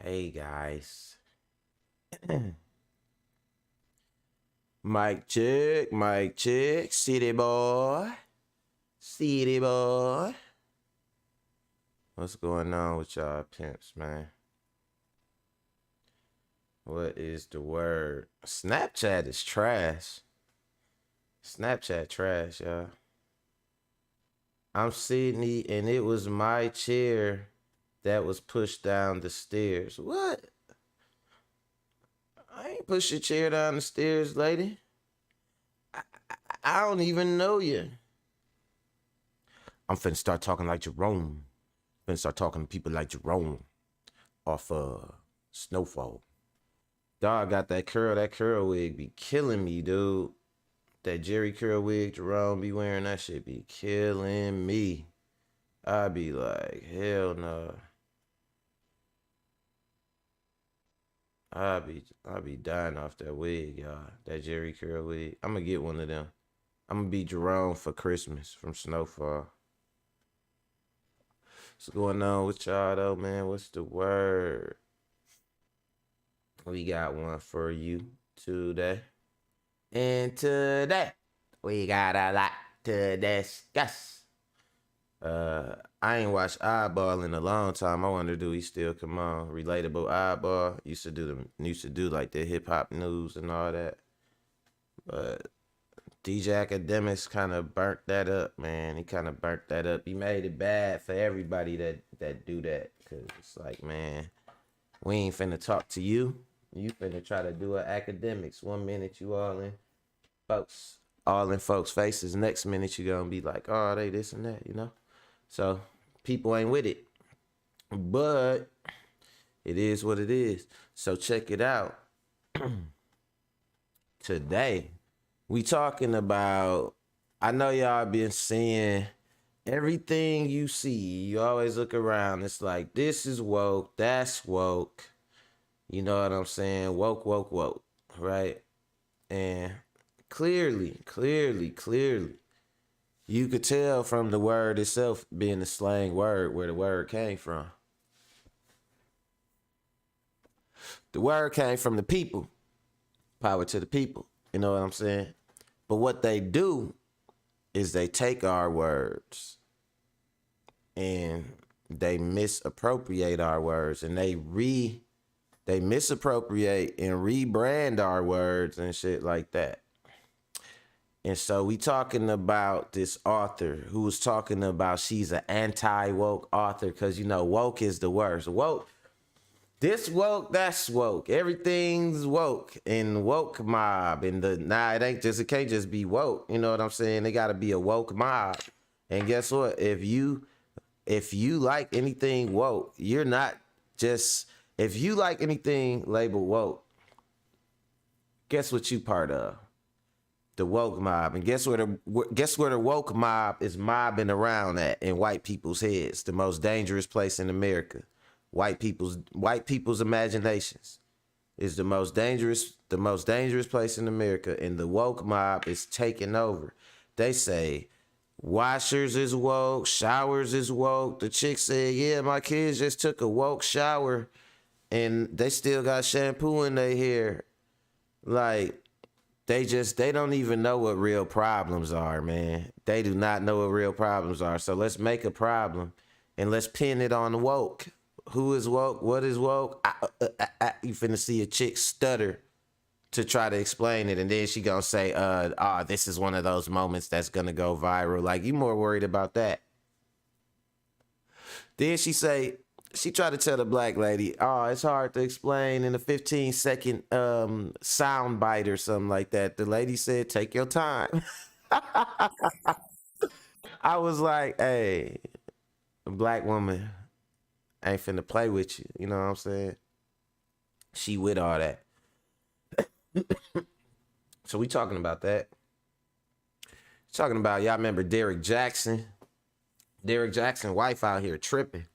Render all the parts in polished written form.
Hey guys. Mic check, city boy, city boy. What's going on with y'all pimps, man? What is the word? Snapchat is trash. Snapchat trash, y'all. I'm Sydney, and it was my chair that was pushed down the stairs. What? I ain't push your chair down the stairs, lady. I don't even know you. I'm finna start talking like Jerome. Finna start talking to people like Jerome off Snowfall. Dog got that curl. That curl wig be killing me, dude. That Jerry curl wig Jerome be wearing, that shit be killing me. I be like, hell no. I be dying off that wig, y'all. That Jerry curl wig. I'm gonna get one of them. I'm gonna be Jerome for Christmas from Snowfall. What's going on with y'all though, man? What's the word? We got one for you today. And today, we got a lot to discuss. I ain't watched Eyeball in a long time. I wonder, do he still come on? Relatable Eyeball used to do like the hip hop news and all that. But DJ Academics kind of burnt that up, man. He kind of burnt that up. He made it bad for everybody that do that, cause it's like, man, we ain't finna talk to you. You finna try to do an academics. 1 minute you all in folks' faces. Next minute you gonna be like, oh, they this and that, you know? So people ain't with it. But it is what it is. So check it out. Today, we talking about, I know y'all been seeing everything you see. You always look around. It's like, this is woke, that's woke. You know what I'm saying? Woke, woke, woke, right? And clearly, you could tell from the word itself being the slang word where the word came from. The word came from the people. Power to the people. You know what I'm saying? But what they do is they take our words and they misappropriate our words, and they misappropriate and rebrand our words and shit like that. And so we talking about this author who was talking about she's an anti-woke author because, you know, woke is the worst. Woke, this woke, that's woke. Everything's woke and woke mob. And it can't just be woke. You know what I'm saying? They got to be a woke mob. And guess what? If you like anything woke, you're not just... If you like anything labeled woke, guess what you part of? The woke mob. And guess where the woke mob is mobbing around at? In white people's heads. The most dangerous place in America. White people's imaginations is the most dangerous place in America. And the woke mob is taking over. They say washers is woke, showers is woke. The chick said, yeah, my kids just took a woke shower and they still got shampoo in their hair. Like, they don't even know what real problems are, man. They do not know what real problems are. So let's make a problem and let's pin it on the woke. Who is woke? What is woke? You finna see a chick stutter to try to explain it, and then she gonna say, this is one of those moments that's gonna go viral. Like, you more worried about that. Then she tried to tell the black lady, it's hard to explain in a 15-second sound bite or something like that. The lady said, take your time. I was like, hey, a black woman ain't finna play with you. You know what I'm saying? She with all that. So we talking about that. Talking about, y'all remember Derrick Jaxyn? Derrick Jaxyn wife out here tripping.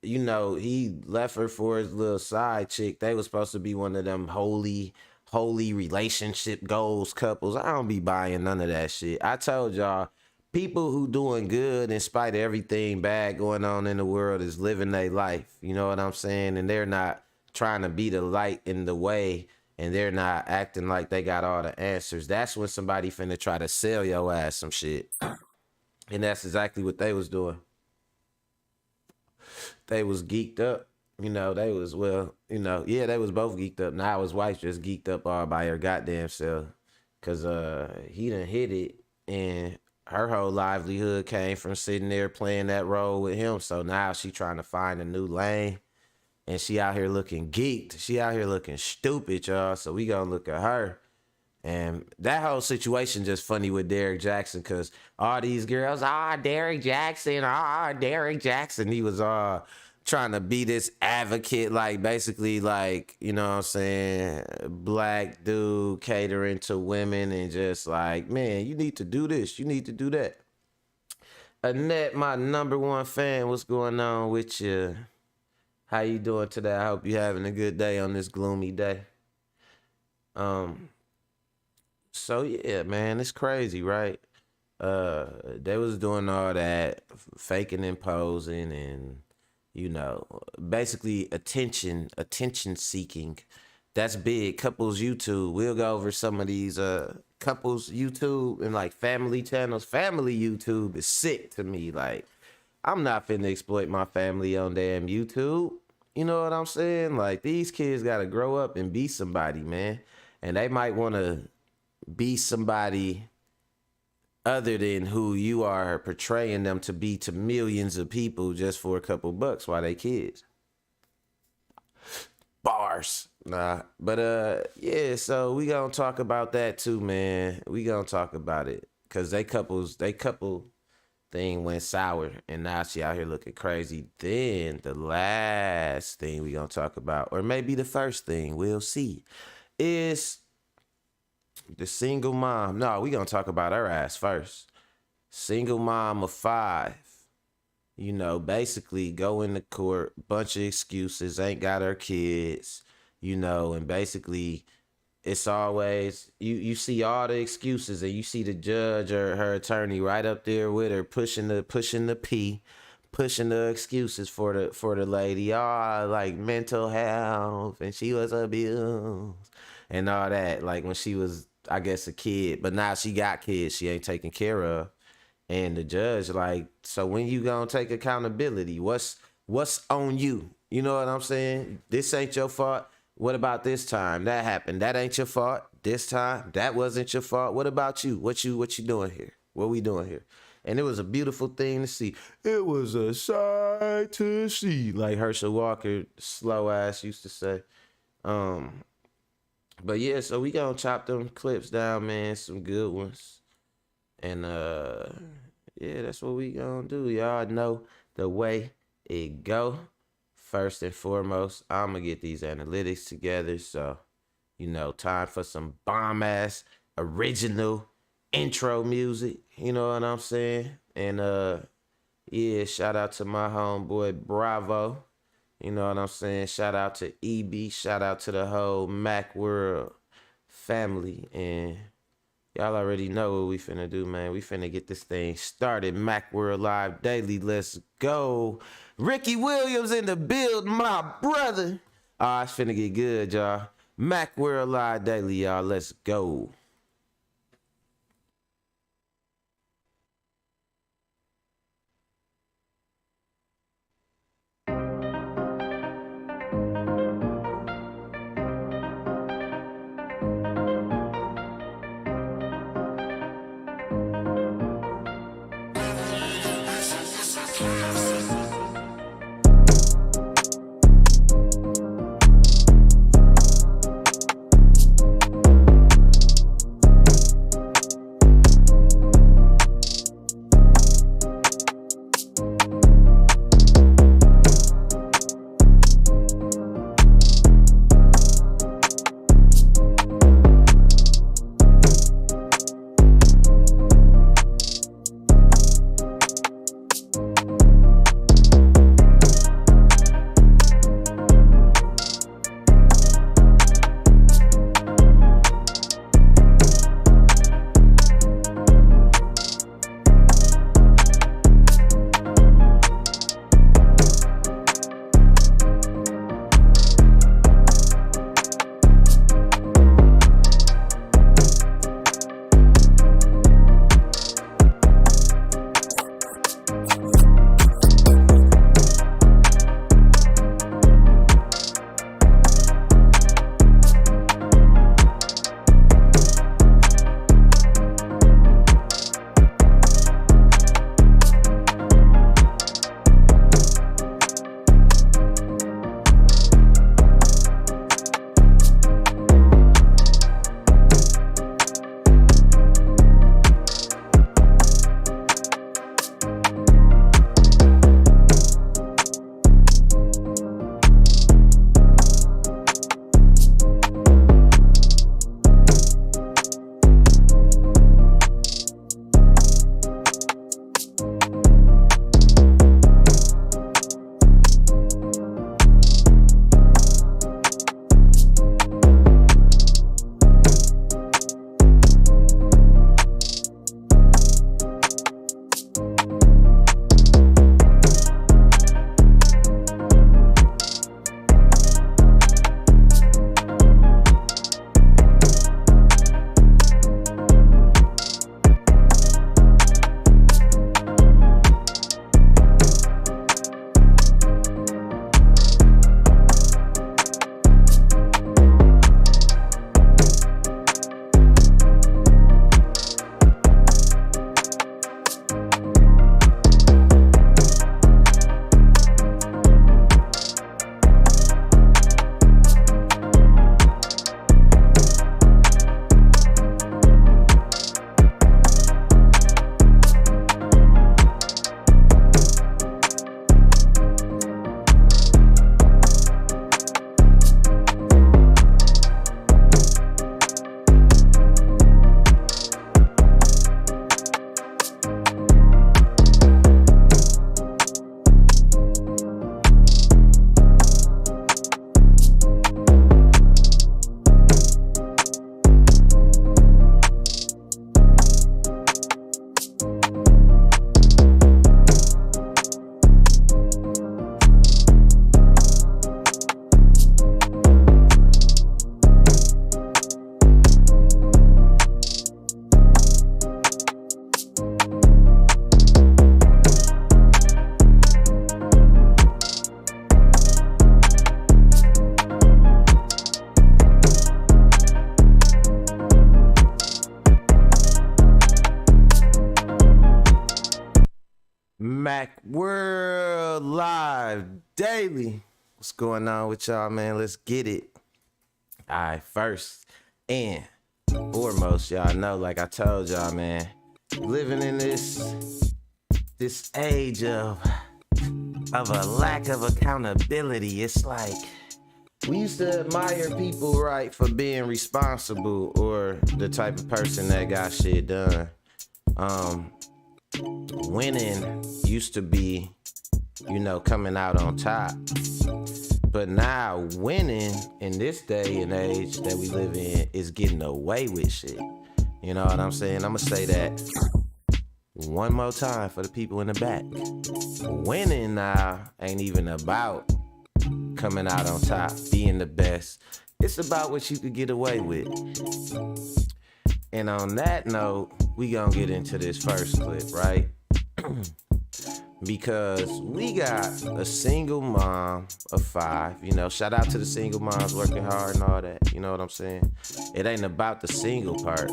You know, he left her for his little side chick. They was supposed to be one of them holy relationship goals couples. I don't be buying none of that shit. I told y'all, people who doing good in spite of everything bad going on in the world is living their life. You know what I'm saying? And they're not trying to be the light in the way, and they're not acting like they got all the answers. That's when somebody finna try to sell your ass some shit. And that's exactly what they was doing. They was geeked up. You know, they was, well, you know, yeah, they was both geeked up. Now his wife just geeked up all by her goddamn self. Cause he done hit it, and her whole livelihood came from sitting there playing that role with him. So now she trying to find a new lane, and she out here looking geeked. She out here looking stupid, y'all. So we gonna look at her. And that whole situation just funny with Derrick Jaxyn, because all these girls, Derrick Jaxyn, Derrick Jaxyn. He was trying to be this advocate, like basically like, you know what I'm saying, black dude catering to women, and just like, man, you need to do this, you need to do that. Annette, my number one fan, what's going on with you? How you doing today? I hope you having a good day on this gloomy day. So yeah, man, it's crazy, right? They was doing all that faking and posing, and you know, basically attention seeking. That's big. Couples YouTube. We'll go over some of these couples YouTube and like family channels. Family YouTube is sick to me. Like, I'm not finna exploit my family on damn YouTube. You know what I'm saying? Like, these kids gotta grow up and be somebody, man. And they might wanna be somebody other than who you are portraying them to be to millions of people just for a couple bucks while they kids. Bars. Nah. But yeah, so we gonna talk about that too, man. We gonna talk about it. Cause they couple thing went sour, and now she out here looking crazy. Then the last thing we gonna talk about, or maybe the first thing, we'll see, is the single mom. No, we gonna talk about her ass first. Single mom of 5. You know, basically go into court, bunch of excuses, ain't got her kids, you know, and basically it's always, you see all the excuses, and you see the judge or her attorney right up there with her pushing the excuses for the lady. Like mental health, and she was abused and all that, like when she was, I guess, a kid, but now she got kids she ain't taking care of. And the judge like, so when you gonna take accountability? What's on you? You know what I'm saying? This ain't your fault. What about this time? That happened. That ain't your fault. This time, that wasn't your fault. What about you? What you doing here? What we doing here? And it was a beautiful thing to see. It was a sight to see, like Herschel Walker, slow ass, used to say. But yeah, so we gonna chop them clips down, man. Some good ones. And yeah, that's what we gonna do. Y'all know the way it go. First and foremost, I'm gonna get these analytics together. So, you know, time for some bomb ass original intro music. You know what I'm saying? And yeah, shout out to my homeboy Bravo. You know what I'm saying? Shout out to EB. Shout out to the whole Mac World family. And y'all already know what we finna do, man. We finna get this thing started. Mac World Live Daily. Let's go. Ricky Williams in the building, my brother. It's finna get good, y'all. Mac World Live Daily, y'all. Let's go. back. World Live Daily. What's going on with y'all, man? Let's get it. All right, first and foremost, y'all know, like I told y'all, man, living in this age of a lack of accountability. It's like we used to admire people, right, for being responsible or the type of person that got shit done. Winning used to be, coming out on top. But now winning in this day and age that we live in is getting away with shit. You know what I'm saying? I'm gonna say that one more time for the people in the back. Winning now ain't even about coming out on top, being the best. It's about what you could get away with. And on that note, we gonna get into this first clip, right? Because we got a single mom of 5, shout out to the single moms working hard and all that, you know what I'm saying? It ain't about the single part.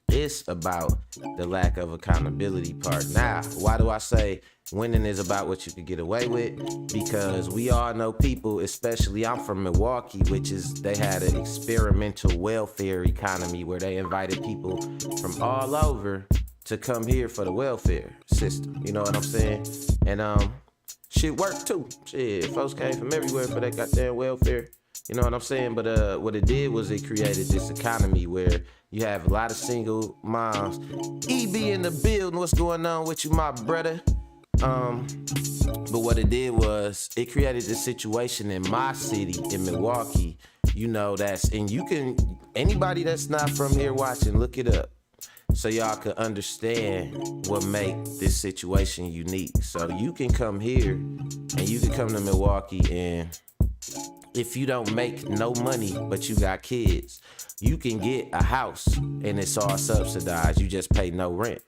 It's about the lack of accountability part. Now, why do I say winning is about what you could get away with? Because we all know people, especially I'm from Milwaukee, they had an experimental welfare economy where they invited people from all over to come here for the welfare system. You know what I'm saying? And shit worked too. Shit, folks came from everywhere for that goddamn welfare. You know what I'm saying? But what it did was it created this economy where you have a lot of single moms. EB in the building, what's going on with you, my brother? But what it did was it created this situation in my city, in Milwaukee, anybody that's not from here watching, look it up. So y'all can understand what make this situation unique. So you can come here and you can come to Milwaukee, and if you don't make no money but you got kids, you can get a house and it's all subsidized. You just pay no rent.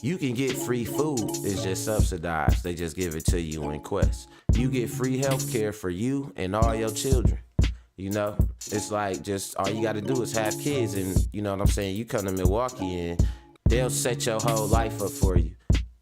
You can get free food. It's just subsidized. They just give it to you in Quest. You get free health care for you and all your children. It's like just all you got to do is have kids, and you know what I'm saying? You come to Milwaukee and they'll set your whole life up for you.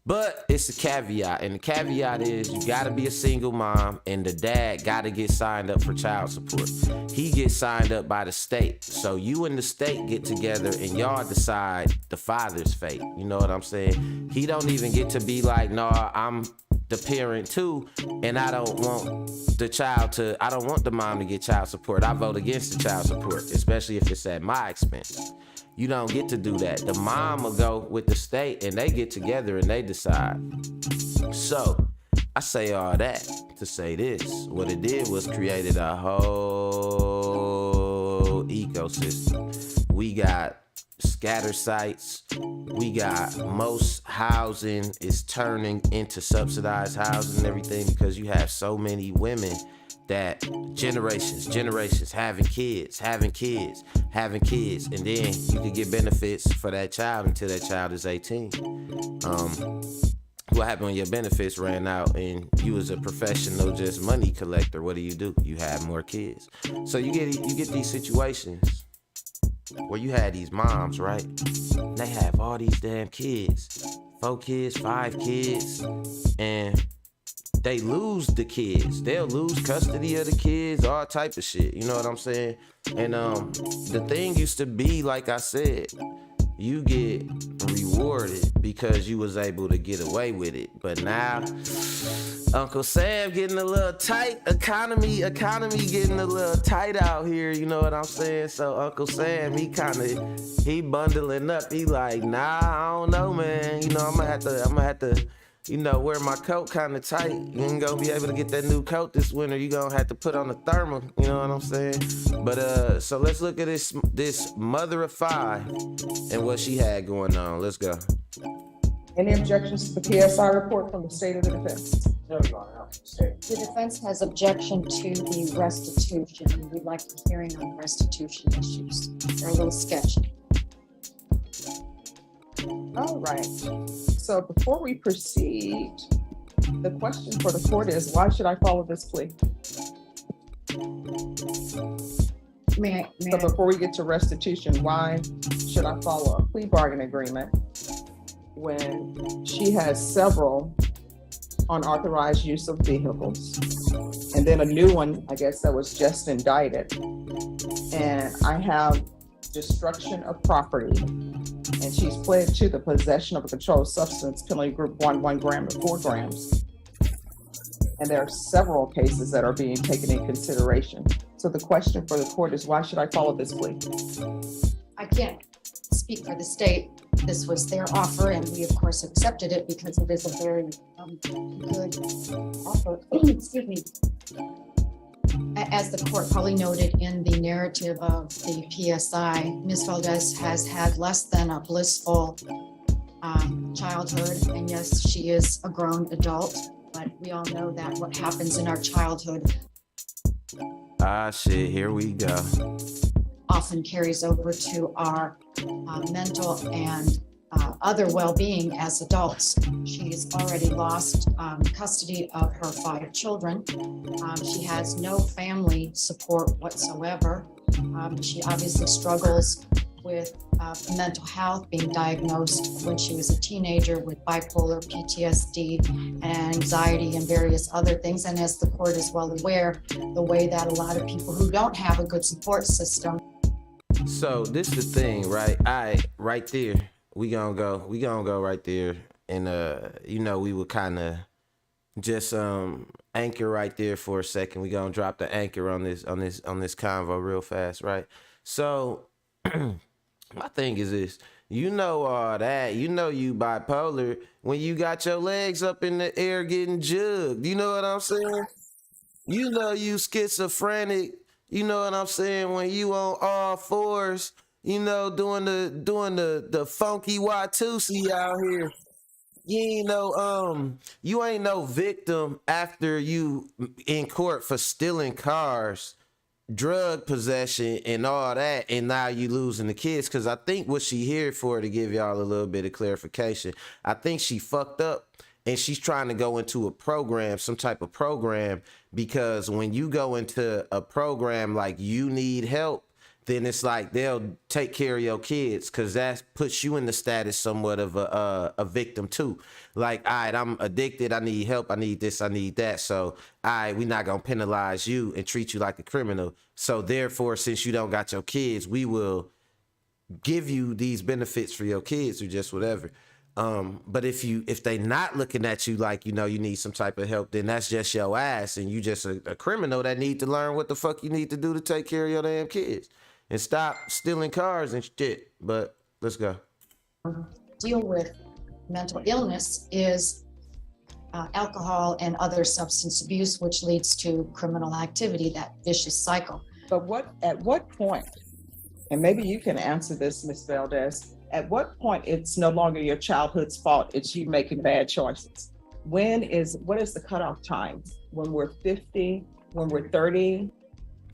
But it's a caveat, and the caveat is you got to be a single mom, and the dad got to get signed up for child support. He gets signed up by the state. So you and the state get together and y'all decide the father's fate. You know what I'm saying? He don't even get to be like, nah, I'm the parent too, and I don't want the mom to get child support. I vote against the child support, especially if it's at my expense. You don't get to do that. The mom will go with the state and they get together and they decide. So I say all that to say this. What it did was created a whole ecosystem. We got scatter sites. We got most housing is turning into subsidized housing and everything because you have so many women that generations having kids, and then you can get benefits for that child until that child is 18. What happened when your benefits ran out and you was a professional just money collector? What do? You have more kids. So you get these situations where you had these moms, right? They have all these damn kids, 4 kids, 5 kids, and they lose the kids. They'll lose custody of the kids, all type of shit. You know what I'm saying? And the thing used to be, like I said, you get rewarded because you was able to get away with it. But now, Uncle Sam getting a little tight. Economy getting a little tight out here. You know what I'm saying? So Uncle Sam, he bundling up. He like, nah, I don't know, man. I'm gonna have to wear my coat kind of tight. You ain't gonna be able to get that new coat this winter. You gonna have to put on a thermal. You know what I'm saying? But so let's look at this mother of 5 and what she had going on. Let's go. Any objections to the PSI report from the state of the defense? No, Your Honor. The defense has objection to the restitution, and we'd like a hearing on restitution issues. They're a little sketchy. All right. So before we proceed, the question for the court is, why should I follow this plea? So before we get to restitution, why should I follow a plea bargain agreement when she has several unauthorized use of vehicles, and then a new one, I guess, that was just indicted. And I have destruction of property, and she's pled to the possession of a controlled substance, penalty group 1 gram to 4 grams. And there are several cases that are being taken in consideration. So the question for the court is, why should I follow this plea? I can't speak for the state. This was their offer, and we of course accepted it because it is a very good offer. Excuse me. As the court probably noted in the narrative of the PSI, Ms. Valdez has had less than a blissful childhood, and yes, she is a grown adult, but we all know that what happens in our childhood Ah, shit, here we go. often carries over to our mental and other well-being as adults. She's already lost custody of her 5 children. She has no family support whatsoever. She obviously struggles with mental health, being diagnosed when she was a teenager with bipolar, PTSD, and anxiety and various other things. And as the court is well aware, the way that a lot of people who don't have a good support system. So this is the thing, right? Right there. We gonna go right there. And we would kind of just anchor right there for a second. We gonna drop the anchor on this convo real fast, right? So my thing is this. You know all that. You know you bipolar when you got your legs up in the air getting jugged. You know what I'm saying? You know you schizophrenic. You know what I'm saying? When you on all fours, you know, doing the funky Watusi out here. You ain't no victim after you in court for stealing cars, drug possession, and all that, and now you losing the kids. Cause I think what she here for, to give y'all a little bit of clarification, I think she fucked up and she's trying to go into a program, some type of program, because when you go into a program like you need help, then it's like they'll take care of your kids, because that puts you in the status somewhat of a victim too. Like, all right, I'm addicted, I need help, I need this, I need that. So, all right, we're not going to penalize you and treat you like a criminal. So therefore, since you don't got your kids, we will give you these benefits for your kids or just whatever. But if they not looking at you like, you need some type of help, then that's just your ass, and you just a criminal that need to learn what the fuck you need to do to take care of your damn kids and stop stealing cars and shit. But let's go. Deal with mental illness is alcohol and other substance abuse, which leads to criminal activity, that vicious cycle. But at what point, and maybe you can answer this, Ms. Valdez, at what point it's no longer your childhood's fault, it's you making bad choices? What is the cutoff time? When we're 50, when we're 30?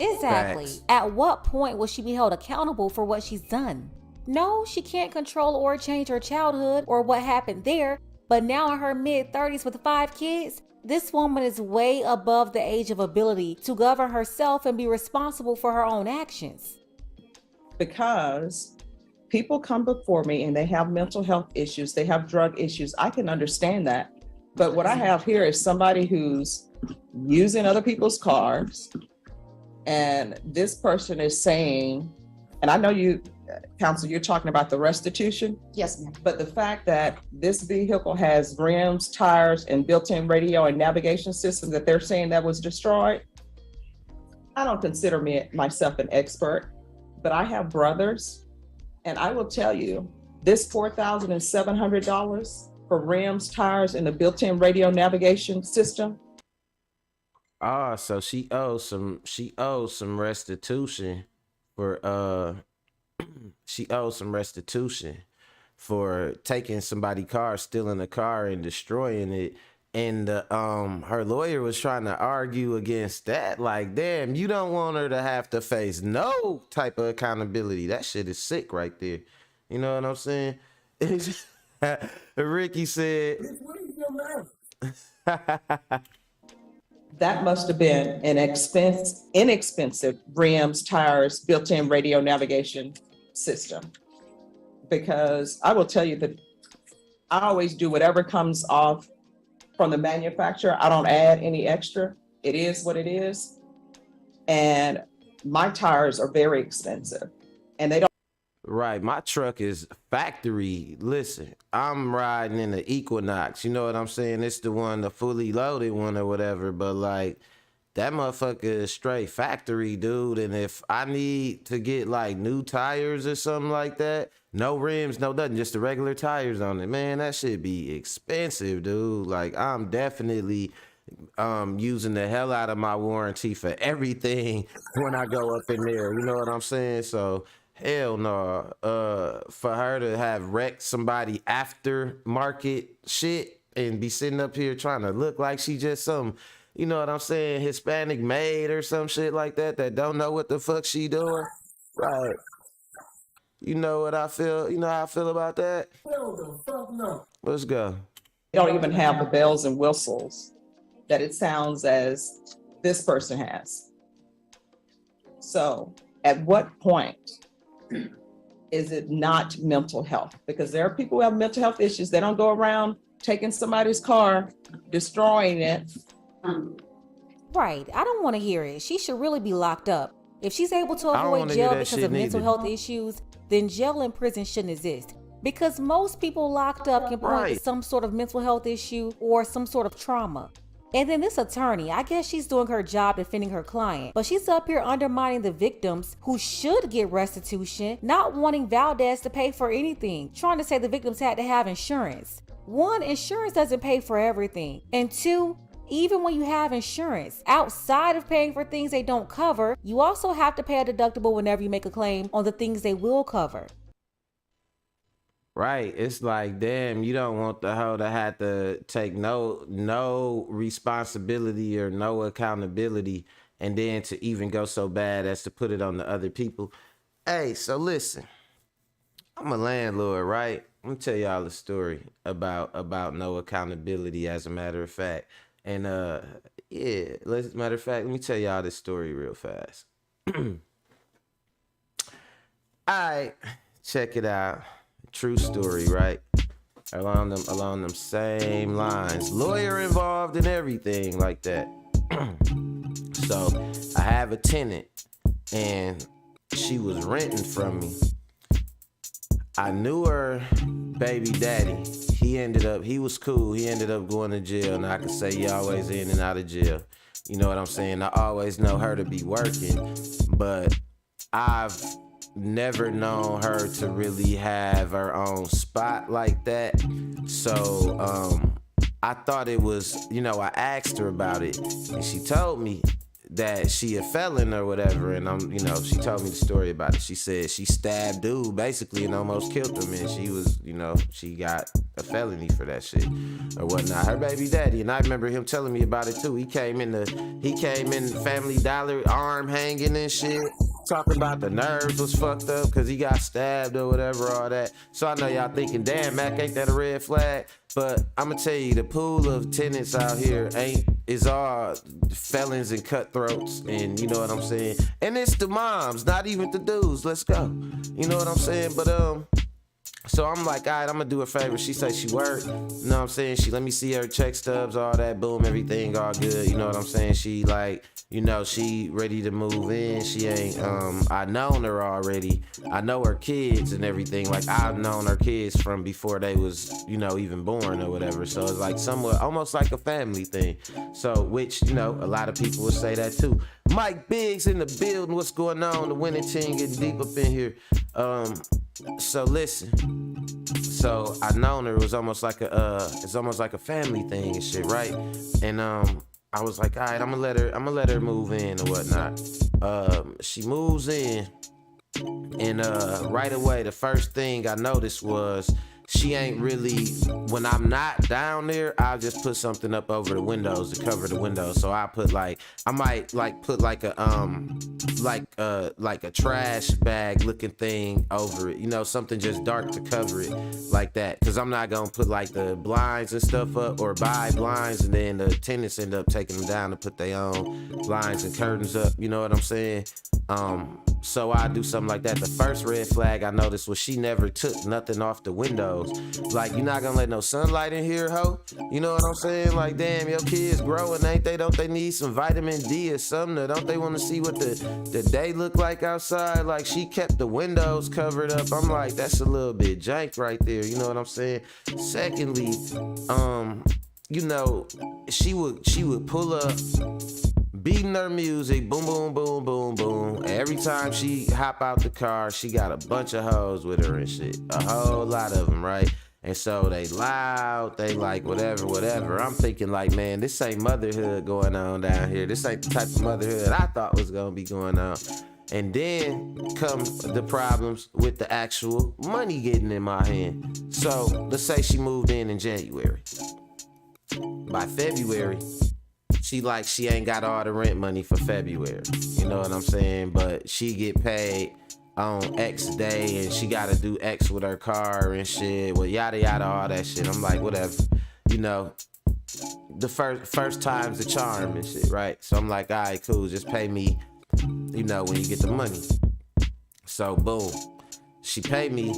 Exactly. Facts. At what point will she be held accountable for what she's done? No, she can't control or change her childhood or what happened there, but now in her mid-30s with 5 kids, this woman is way above the age of ability to govern herself and be responsible for her own actions. Because people come before me and they have mental health issues, they have drug issues. I can understand that. But what I have here is somebody who's using other people's cars, and this person is saying, and I know you, counsel, you're talking about the restitution. Yes, ma'am. But the fact that this vehicle has rims, tires, and built-in radio and navigation system that they're saying that was destroyed, I don't consider myself an expert, but I have brothers, and I will tell you, this $4,700 for rims, tires, and the built-in radio navigation system. Ah, so she owes some restitution for she owes some restitution for taking somebody's car, stealing a car and destroying it. And her lawyer was trying to argue against that. Like, damn, you don't want her to have to face no type of accountability. That shit is sick right there. You know what I'm saying? Ricky said, That must have been an inexpensive rims, tires, built-in radio navigation system. Because I will tell you that I always do whatever comes off from the manufacturer. I don't add any extra. It is what it is. And my tires are very expensive, and they don't. Right, my truck is factory. Listen, I'm riding in the Equinox. You know what I'm saying? It's the one, the fully loaded one or whatever. But like, that motherfucker is straight factory, dude. And if I need to get like new tires or something like that, no rims, no nothing, just the regular tires on it, man, that shit be expensive, dude. Like, I'm definitely using the hell out of my warranty for everything when I go up in there. You know what I'm saying? So hell no. For her to have wrecked somebody after market shit and be sitting up here trying to look like she just some, you know what I'm saying, Hispanic maid or some shit like that don't know what the fuck she doing. Right. You know what I feel? You know how I feel about that? No, the fuck no. Let's go. They don't even have the bells and whistles that it sounds as this person has. So at what point is it not mental health? Because there are people who have mental health issues. They don't go around taking somebody's car, destroying it. Right. I don't want to hear it. She should really be locked up. If she's able to avoid jail because of mental health issues, then jail and prison shouldn't exist. Because most people locked up can point to some sort of mental health issue or some sort of trauma. And then this attorney, I guess she's doing her job defending her client, but she's up here undermining the victims who should get restitution, not wanting Valdez to pay for anything, trying to say the victims had to have insurance. One, insurance doesn't pay for everything. And two, even when you have insurance, outside of paying for things they don't cover, you also have to pay a deductible whenever you make a claim on the things they will cover. Right. It's like, damn, you don't want the hoe to have to take no responsibility or no accountability, and then to even go so bad as to put it on the other people. Hey, so listen, I'm a landlord, right? I'm gonna tell y'all a story about no accountability, as a matter of fact. And yeah, matter of fact, let me tell y'all this story real fast. All right, check it out. True story, right? Along them same lines. Lawyer involved and everything like that. So I have a tenant and she was renting from me. I knew her baby daddy. He was cool. He ended up going to jail. And I can say he always in and out of jail. You know what I'm saying? I always know her to be working, but I've never known her to really have her own spot like that. So I thought it was, I asked her about it and she told me that she a felon or whatever, and she told me the story about it. She said she stabbed dude basically and almost killed him, and she was, she got a felony for that shit or whatnot. Her baby daddy, and I remember him telling me about it too. He came in Family Dollar, arm hanging and shit, talking about the nerves was fucked up because he got stabbed or whatever, all that. So I know y'all thinking, damn, Mac, ain't that a red flag? But I'm gonna tell you, the pool of tenants out here is all felons and cutthroats, and you know what I'm saying? And it's the moms, not even the dudes. Let's go. You know what I'm saying? But so I'm like, all right, I'm gonna do a favor. She said she worked. You know what I'm saying? She let me see her check stubs, all that, boom, everything all good. You know what I'm saying? She like, she ready to move in. She ain't, I known her already. I know her kids and everything. Like, I've known her kids from before they was, even born or whatever. So it's like somewhat, almost like a family thing. So, which, a lot of people would say that too. Mike Biggs in the building. What's going on? The winning team getting deep up in here. So listen. So I known her. It was almost like it's almost like a family thing and shit, right? And I was like, all right, I'm gonna let her move in or whatnot. She moves in, and right away, the first thing I noticed was she ain't really, when I'm not down there, I'll just put something up over the windows to cover the windows. So I might put like a trash bag looking thing over it, something just dark to cover it like that. Cause I'm not gonna put like the blinds and stuff up or buy blinds and then the tenants end up taking them down to put their own blinds and curtains up. You know what I'm saying? So I do something like that. The first red flag I noticed was she never took nothing off the windows. Like, you're not gonna let no sunlight in here, ho? You know what I'm saying? Like, damn, your kids growing, ain't they? Don't they need some vitamin D or something? Or don't they want to see what the day look like outside? Like, she kept the windows covered up. I'm like, that's a little bit jank right there. You know what I'm saying? Secondly, you know, she would pull up, beating her music, boom, boom, boom, boom, boom. Every time she hop out the car, she got a bunch of hoes with her and shit. A whole lot of them, right? And so they loud, they like whatever. I'm thinking like, man, this ain't motherhood going on down here. This ain't the type of motherhood I thought was gonna be going on. And then come the problems with the actual money getting in my hand. So let's say she moved in January. By February, she ain't got all the rent money for February. You know what I'm saying? But she get paid on X day and she gotta do X with her car and shit. Well, yada yada, all that shit. I'm like, whatever. You know, the first time's the charm and shit, right? So I'm like, all right, cool, just pay me, you know, when you get the money. So boom. She paid me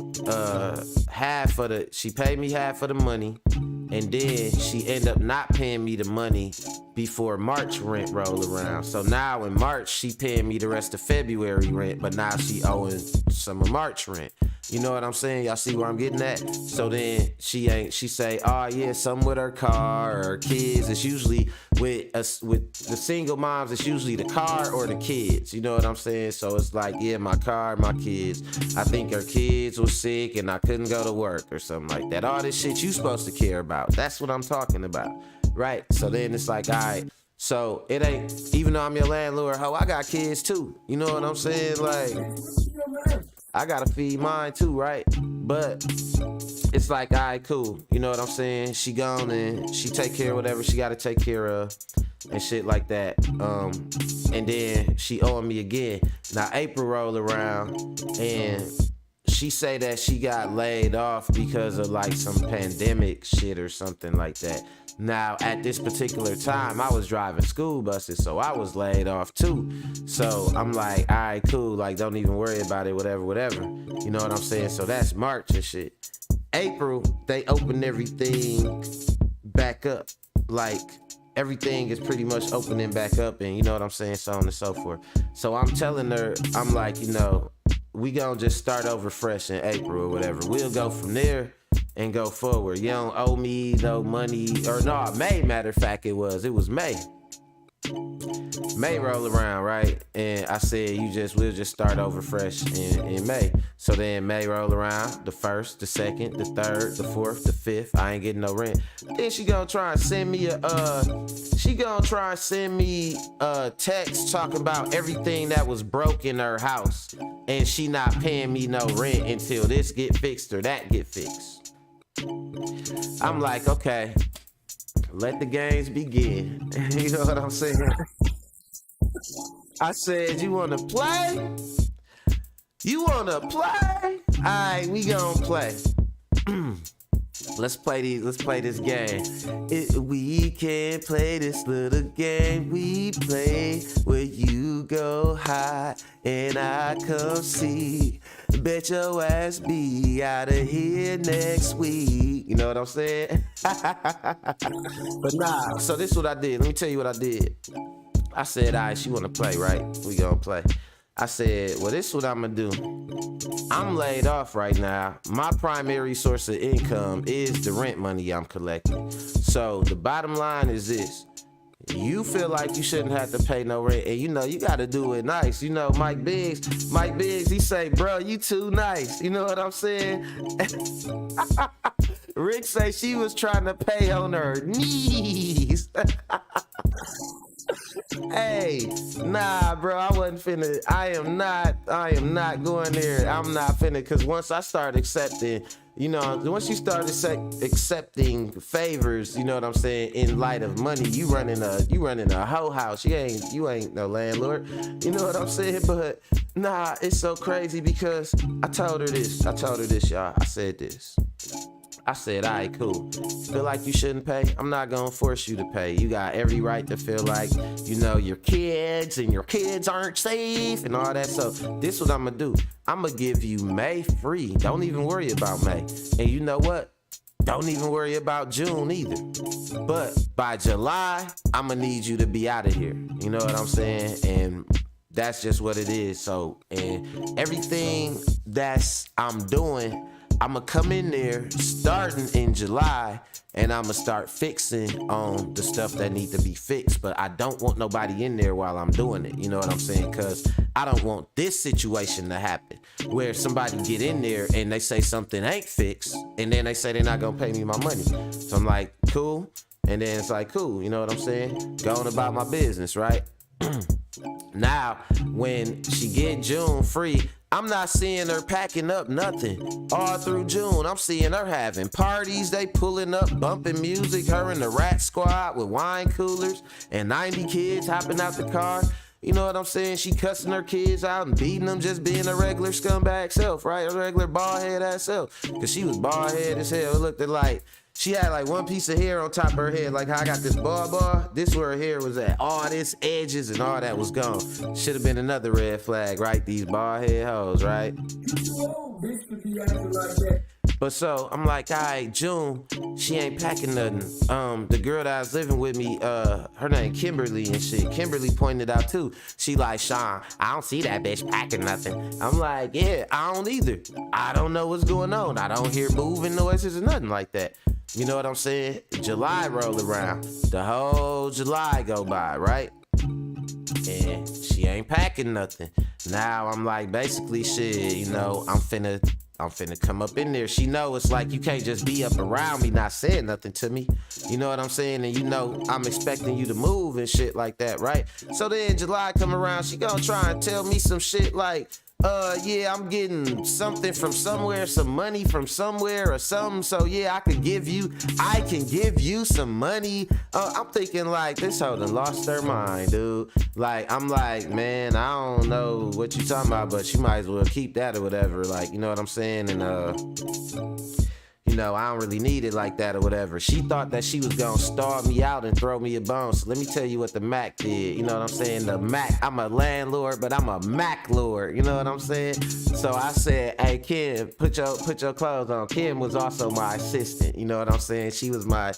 half of the money, and then she ended up not paying me the money before March rent roll around. So now in March she paying me the rest of February rent, but now she owing some of March rent. You know what I'm saying? Y'all see where I'm getting at? So then she say, oh yeah, something with her car or her kids. It's usually with the single moms, it's usually the car or the kids. You know what I'm saying? So it's like, yeah, my car, my kids. I think her kids was sick and I couldn't go to work or something like that. All this shit you supposed to care about. That's what I'm talking about, right? So then it's like, all right. So it ain't, even though I'm your landlord, ho, I got kids too. You know what I'm saying? Like, I gotta feed mine too, right? But it's like, all right, cool. You know what I'm saying? She gone and she take care of whatever she gotta take care of and shit like that. And then she owing me again. Now April roll around and she say that she got laid off because of like some pandemic shit or something like that. Now, at this particular time, I was driving school buses, so I was laid off too. So I'm like, all right, cool, like, don't even worry about it, whatever. You know what I'm saying? So that's March and shit. April, they open everything back up. Like, everything is pretty much opening back up, and you know what I'm saying, so on and so forth. So I'm telling her, I'm like, you know, we gonna just start over fresh in April or whatever. We'll go from there and go forward. You don't owe me no money, or no, May, matter of fact, it was May. May roll around, right? And I said, we'll just start over fresh in May. So then May roll around, the 1st, the 2nd, the 3rd, the 4th, the 5th, I ain't getting no rent. Then she gonna try and send me a text talking about everything that was broke in her house. And she not paying me no rent until this get fixed or that get fixed. I'm like, okay, let the games begin. You know what I'm saying? I said, you wanna play? You wanna play? Alright, we gonna play. Let's play this game. We can play this little game we play where you go high and I come see. Bet your ass be out of here next week. You know what I'm saying? But nah, so this is what I did. Let me tell you what I did. I said, all right, she wanna play, right? We gonna play. I said, well, this is what I'm gonna do. I'm laid off right now. My primary source of income is the rent money I'm collecting. So the bottom line is this. You feel like you shouldn't have to pay no rent, and you know, you gotta do it nice. You know, Mike Biggs, he say, bro, you too nice. You know what I'm saying? Rick say she was trying to pay on her knees. Hey, nah, bro, I am not going there. I'm not finna, cause once I start accepting, you know, once you start accepting favors, you know what I'm saying, in light of money, you running a whole house. You ain't no landlord. You know what I'm saying? But nah, it's so crazy because I told her this, y'all. I said this. I said, all right, cool. Feel like you shouldn't pay? I'm not gonna force you to pay. You got every right to feel like, you know, your kids and your kids aren't safe and all that. So this what I'm gonna do. I'm gonna give you May free. Don't even worry about May. And you know what? Don't even worry about June either. But by July, I'm gonna need you to be out of here. You know what I'm saying? And that's just what it is. So, and everything I'm doing, I'm gonna come in there starting in July, and I'm gonna start fixing on the stuff that need to be fixed. But I don't want nobody in there while I'm doing it. You know what I'm saying? Because I don't want this situation to happen where somebody get in there and they say something ain't fixed, and then they say they're not gonna pay me my money. So I'm like, cool. And then it's like, cool. You know what I'm saying? Going about my business, right? Now, when she get June free, I'm not seeing her packing up nothing. All through June, I'm seeing her having parties. They pulling up, bumping music. Her and the Rat Squad with wine coolers and 90 kids hopping out the car. You know what I'm saying? She cussing her kids out and beating them, just being a regular scumbag self, right? A regular bald head ass self. Cause she was bald head as hell. It looked like she had like one piece of hair on top of her head, like how I got this ball. This where her hair was at. All this edges and all that was gone. Should have been another red flag, right? These bald head hoes, right? But so I'm like, all right, June, she ain't packing nothing. The girl that was living with me, her name Kimberly and shit. Kimberly pointed out too. She like, Sean, I don't see that bitch packing nothing. I'm like, yeah, I don't either. I don't know what's going on. I don't hear moving noises or nothing like that. You know what I'm saying? July roll around. The whole July go by, right? And she ain't packing nothing. Now I'm like, basically, shit, you know, I'm finna come up in there. She know it's like you can't just be up around me not saying nothing to me. You know what I'm saying? And you know I'm expecting you to move and shit like that, right? So then July come around, she gonna try and tell me some shit like, yeah, I'm getting something from somewhere, some money from somewhere or something. So yeah, I can give you some money. I'm thinking like, this hoe done lost her mind, dude. Like, I'm like, man, I don't know what you talking about, but you might as well keep that or whatever. Like, you know what I'm saying? And, you know, I don't really need it like that or whatever. She thought that she was gonna starve me out and throw me a bone. So let me tell you what the Mac did. You know what I'm saying? The Mac, I'm a landlord, but I'm a Mac lord. You know what I'm saying? So I said, hey, Kim, put your clothes on. Kim was also my assistant. You know what I'm saying? She was my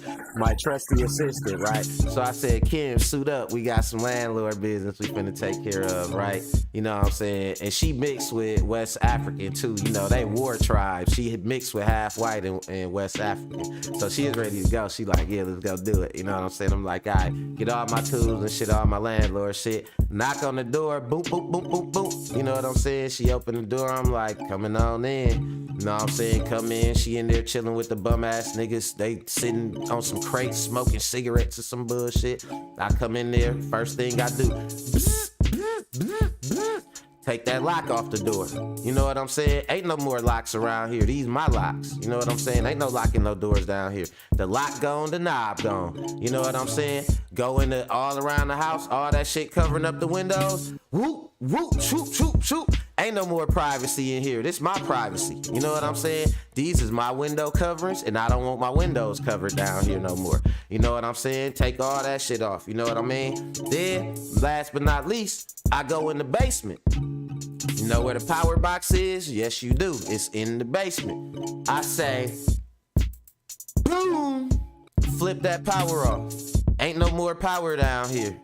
trusty assistant, right? So I said, Kim, suit up. We got some landlord business we finna take care of, right? You know what I'm saying? And she mixed with West African too. You know, they war tribes. She had mixed with half white and West African. So she is ready to go. She like, yeah, let's go do it. You know what I'm saying? I'm like, all right, get all my tools and shit, all my landlord shit. Knock on the door, boom, boom, boom, boom, boom. You know what I'm saying? She opened the door. I'm like, coming on in. You know what I'm saying? Come in. She in there chilling with the bum ass niggas. They sitting on some crates smoking cigarettes or some bullshit. I come in there. First thing I do, take that lock off the door. You know what I'm saying? Ain't no more locks around here. These my locks. You know what I'm saying? Ain't no locking no doors down here. The lock gone, the knob gone. You know what I'm saying? Go in the, all around the house, all that shit covering up the windows. Whoop, whoop, shoop, shoop, shoop. Ain't no more privacy in here. This my privacy. You know what I'm saying? These is my window coverings, and I don't want my windows covered down here no more. You know what I'm saying? Take all that shit off. You know what I mean? Then, last but not least, I go in the basement. You know where the power box is? Yes, you do. It's in the basement. I say, boom, flip that power off. Ain't no more power down here.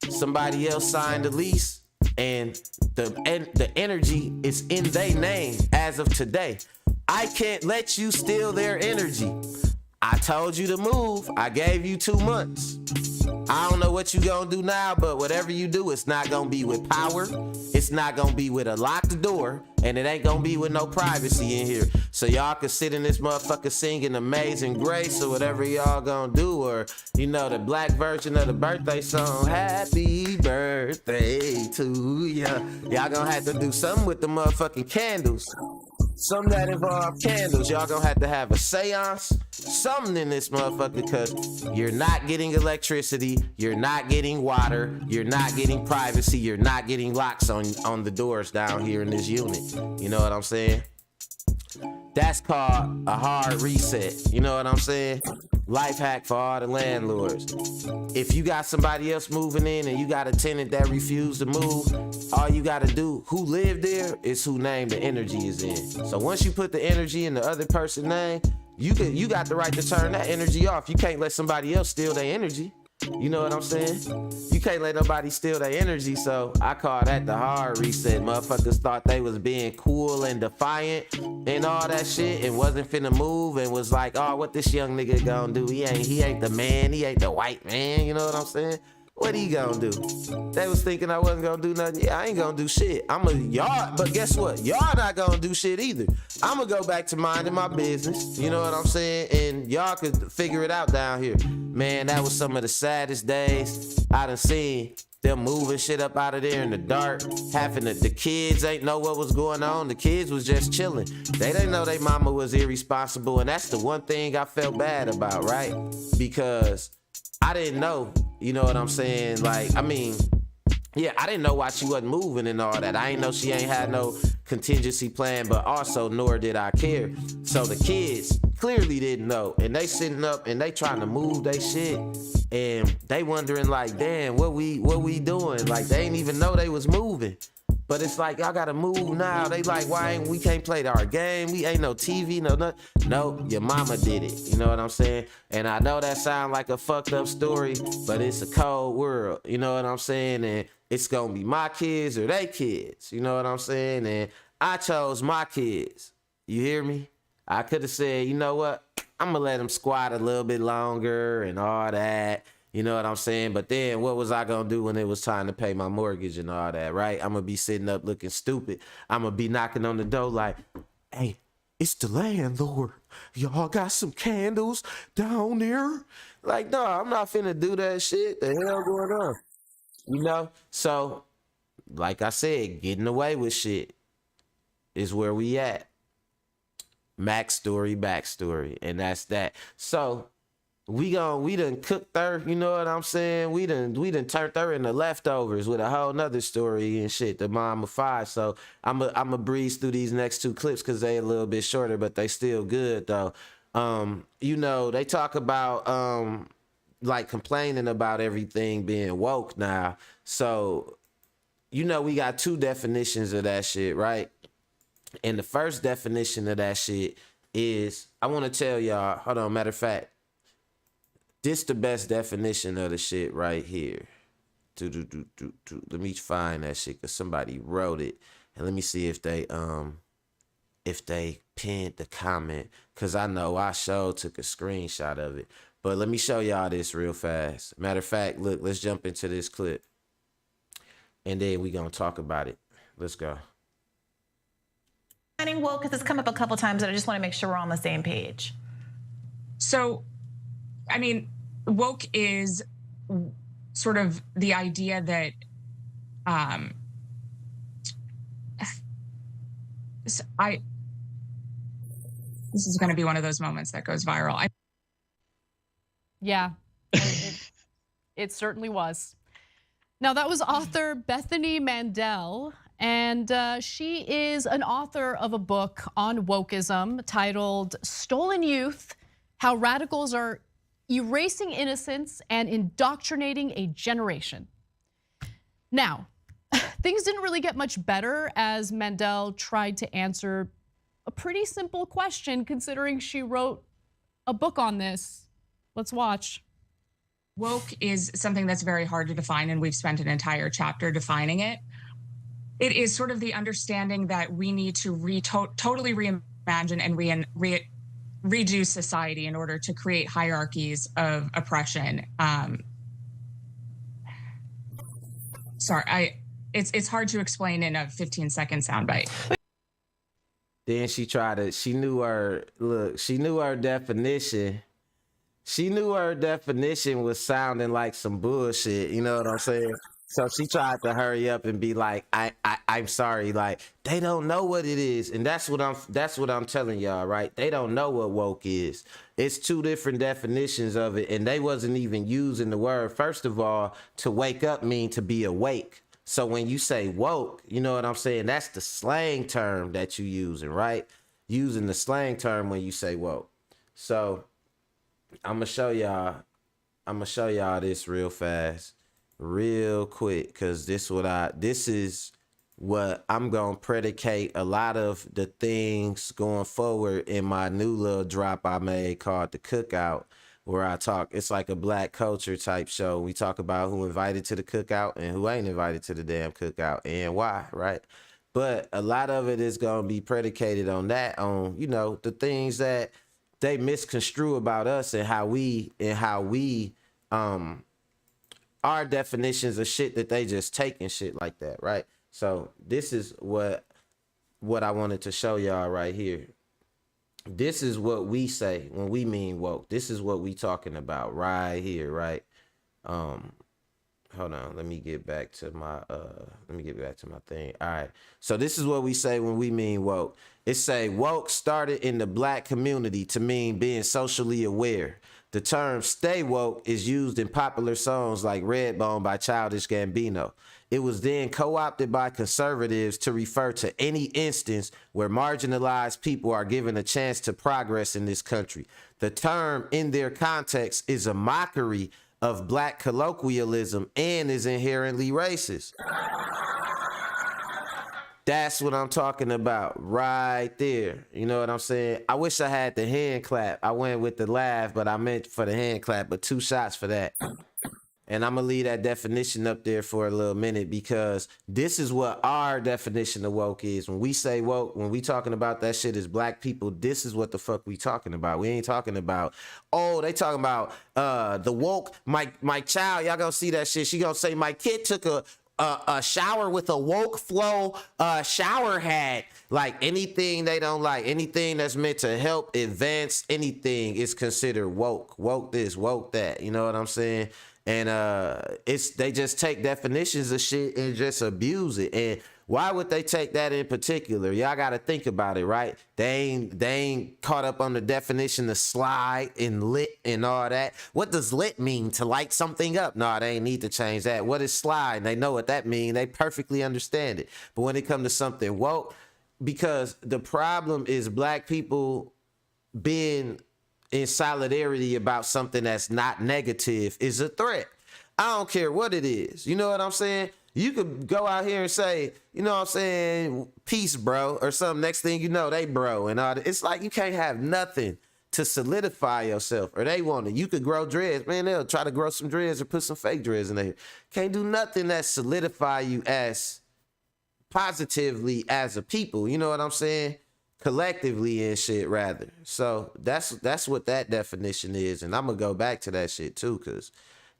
Somebody else signed the lease, and the energy is in their name as of today. I can't let you steal their energy. I told you to move. I gave you 2 months. I don't know what you gonna do now, but whatever you do, it's not gonna be with power. It's not gonna be with a locked door, and it ain't gonna be with no privacy in here. So y'all can sit in this motherfucker singing Amazing Grace or whatever y'all gonna do, or, you know, the black version of the birthday song, Happy Birthday to ya. Y'all gonna have to do something with the motherfucking candles. Something that involve candles. Y'all gonna have to have a seance, something in this motherfucker, because you're not getting electricity, you're not getting water, you're not getting privacy, you're not getting locks on the doors down here in this unit. You know what I'm saying? That's called a hard reset. You know what I'm saying? Life hack for all the landlords. If you got somebody else moving in and you got a tenant that refused to move, all you gotta do, who lived there, is who name the energy is in. So once you put the energy in the other person's name, you got the right to turn that energy off. You can't let somebody else steal their energy. You know what I'm saying? You can't let nobody steal their energy, so I call that the hard reset. Motherfuckers thought they was being cool and defiant and all that shit and wasn't finna move and was like, oh, what this young nigga gonna do? He ain't the man, he ain't the white man, you know what I'm saying? What he gonna do? They was thinking I wasn't gonna do nothing. Yeah, I ain't gonna do shit. Y'all, but guess what? Y'all not gonna do shit either. I'ma go back to minding my business, you know what I'm saying? And y'all could figure it out down here. Man, that was some of the saddest days I done seen. Them moving shit up out of there in the dark. Having the kids ain't know what was going on. The kids was just chilling. They didn't know they mama was irresponsible. And that's the one thing I felt bad about, right? Because I didn't know, you know what I'm saying? Like, I mean, yeah, I didn't know why she wasn't moving and all that. I ain't know she ain't had no contingency plan, but also nor did I care. So the kids clearly didn't know. And they sitting up and they trying to move they shit. And they wondering like, damn, what we doing? Like, they ain't even know they was moving. But it's like, y'all gotta move now. They like, why ain't we can't play our game? We ain't no TV, no nothing. No, your mama did it. You know what I'm saying? And I know that sound like a fucked up story, but it's a cold world. You know what I'm saying? And it's gonna be my kids or they kids. You know what I'm saying? And I chose my kids. You hear me? I could have said, you know what? I'm gonna let them squat a little bit longer and all that. You know what I'm saying? But then what was I gonna do when it was time to pay my mortgage and all that, right? I'm gonna be sitting up looking stupid. I'm gonna be knocking on the door like, hey, it's the landlord. Y'all got some candles down there? Like, no, I'm not finna do that shit. The hell going on? You know? So, like I said, getting away with shit is where we at. Max story, backstory, and that's that. So, we done cooked her, you know what I'm saying? We done turned her into leftovers with a whole nother story and shit, the mom of five. So I'ma breeze through these next two clips because they a little bit shorter, but they still good though. You know, they talk about like complaining about everything being woke now. So, you know, we got two definitions of that shit, right? And the first definition of that shit is, I want to tell y'all, hold on, matter of fact, this the best definition of the shit right here. Let me find that shit because somebody wrote it, and let me see if they pinned the comment, because I know I sure took a screenshot of it. But let me show y'all this real fast. Matter of fact, look, let's jump into this clip, and then we gonna talk about it. Let's go. Woke, because it's come up a couple times, and I just want to make sure we're on the same page. So, I mean, woke is sort of the idea that this is going to be one of those moments that goes viral. Yeah, it certainly was. Now, that was author Bethany Mandel, and she is an author of a book on wokeism titled Stolen Youth: How Radicals Are Erasing Innocence and Indoctrinating a Generation. Now, things didn't really get much better as Mandel tried to answer a pretty simple question considering she wrote a book on this. Let's watch. Woke is something that's very hard to define, and we've spent an entire chapter defining it. It is sort of the understanding that we need to totally reimagine and redo society in order to create hierarchies of oppression. Sorry, it's hard to explain in a 15-second soundbite. Then she knew her definition. She knew her definition was sounding like some bullshit, you know what I'm saying? So she tried to hurry up and be like, I'm sorry, like, they don't know what it is. And that's what I'm telling y'all, right? They don't know what woke is. It's two different definitions of it, and they wasn't even using the word. First of all, to wake up mean to be awake. So when you say woke, you know what I'm saying? That's the slang term that you using, right? using the slang term when you say woke. So I'm gonna show y'all this real fast, real quick, because this is what I'm gonna predicate a lot of the things going forward in my new little drop I made called The Cookout, where I talk, it's like a black culture type show. We talk about who invited to the cookout and who ain't invited to the damn cookout and why, right? But a lot of it is gonna be predicated on that, on, you know, the things that they misconstrue about us and how we our definitions of shit that they just take and shit like that, right? So this is what I wanted to show y'all right here. This is what we say when we mean woke. This is what we talking about right here, right? Hold on, let me get back to my thing. All right. So this is what we say when we mean woke. It say woke started in the black community to mean being socially aware. The term stay woke is used in popular songs like Redbone by Childish Gambino. It was then co-opted by conservatives to refer to any instance where marginalized people are given a chance to progress in this country. The term in their context is a mockery of black colloquialism and is inherently racist. That's what I'm talking about right there. You know what I'm saying? I wish I had the hand clap. I went with the laugh, but I meant for the hand clap, but 2 shots for that. And I'm gonna leave that definition up there for a little minute, because this is what our definition of woke is. When we say woke, when we talking about that shit as black people, this is what the fuck we talking about. We ain't talking about, oh, they talking about the woke, my child, y'all gonna see that shit. She gonna say my kid took a shower with a woke flow shower hat. Like anything they don't like, anything that's meant to help advance anything is considered woke. Woke this, woke that. You know what I'm saying? And they just take definitions of shit and just abuse it. And why would they take that in particular? Y'all got to think about it, right? They ain't caught up on the definition of slide and lit and all that. What does lit mean? To light something up? No, they ain't need to change that. What is slide? They know what that means. They perfectly understand it. But when it comes to something woke, because the problem is black people being in solidarity about something that's not negative is a threat. I don't care what it is. You know what I'm saying? You could go out here and say, you know what I'm saying, peace, bro, or something. Next thing you know, they bro and all that. It's like you can't have nothing to solidify yourself, or they want it. You could grow dreads. Man, they'll try to grow some dreads or put some fake dreads in there. Can't do nothing that solidify you as positively as a people. You know what I'm saying? Collectively and shit, rather. So that's what that definition is, and I'm gonna go back to that shit too, because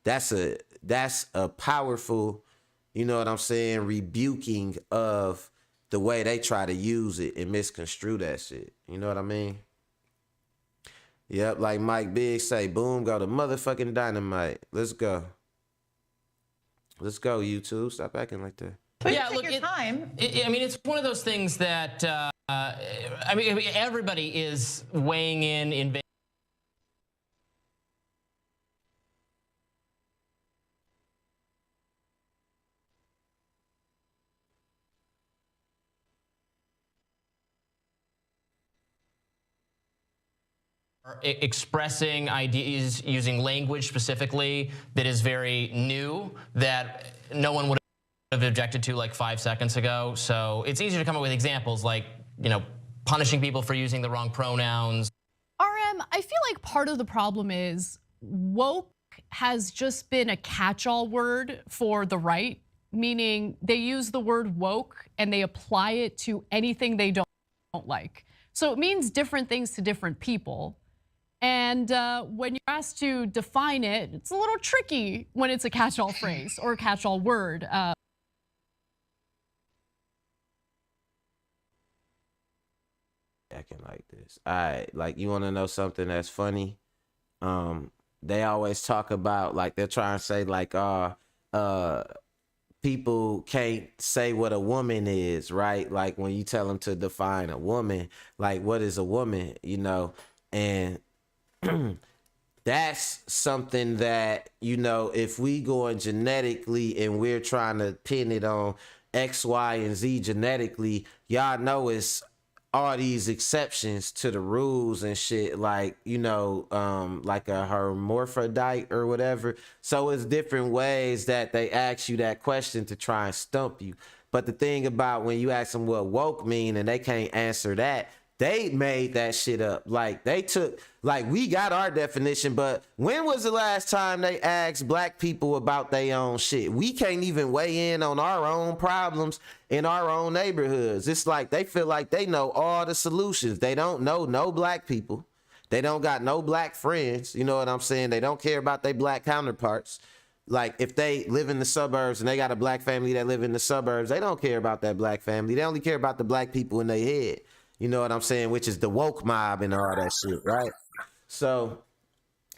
that's a powerful, you know what I'm saying, rebuking of the way they try to use it and misconstrue that shit. You know what I mean? Yep, like Mike Biggs say, boom, go to motherfucking dynamite. Let's go, YouTube. Stop acting like that. But yeah, look, time. I mean, it's one of those things that I mean, everybody is weighing in expressing ideas using language specifically that is very new, that no one would have objected to like 5 seconds ago. So it's easier to come up with examples like, you know, punishing people for using the wrong pronouns. RM, I feel like part of the problem is woke has just been a catch-all word for the right, meaning they use the word woke and they apply it to anything they don't like. So it means different things to different people. And when you're asked to define it, it's a little tricky when it's a catch-all phrase or a catch-all word. Acting like this. All right, like, you want to know something that's funny? They always talk about, like, they're trying to say like, people can't say what a woman is, right? Like when you tell them to define a woman, like what is a woman, you know? And that's something that, you know, if we going genetically and we're trying to pin it on X, Y, and Z genetically, y'all know it's all these exceptions to the rules and shit, like, you know, like a hermaphrodite or whatever. So it's different ways that they ask you that question to try and stump you. But the thing about when you ask them what woke mean and they can't answer that, they made that shit up. Like they took, like we got our definition, but when was the last time they asked black people about their own shit? We can't even weigh in on our own problems in our own neighborhoods. It's like they feel like they know all the solutions. They don't know no black people. They don't got no black friends. You know what I'm saying? They don't care about their black counterparts. Like if they live in the suburbs and they got a black family that live in the suburbs, they don't care about that black family. They only care about the black people in their head. You know what I'm saying? Which is the woke mob and all that shit, right? So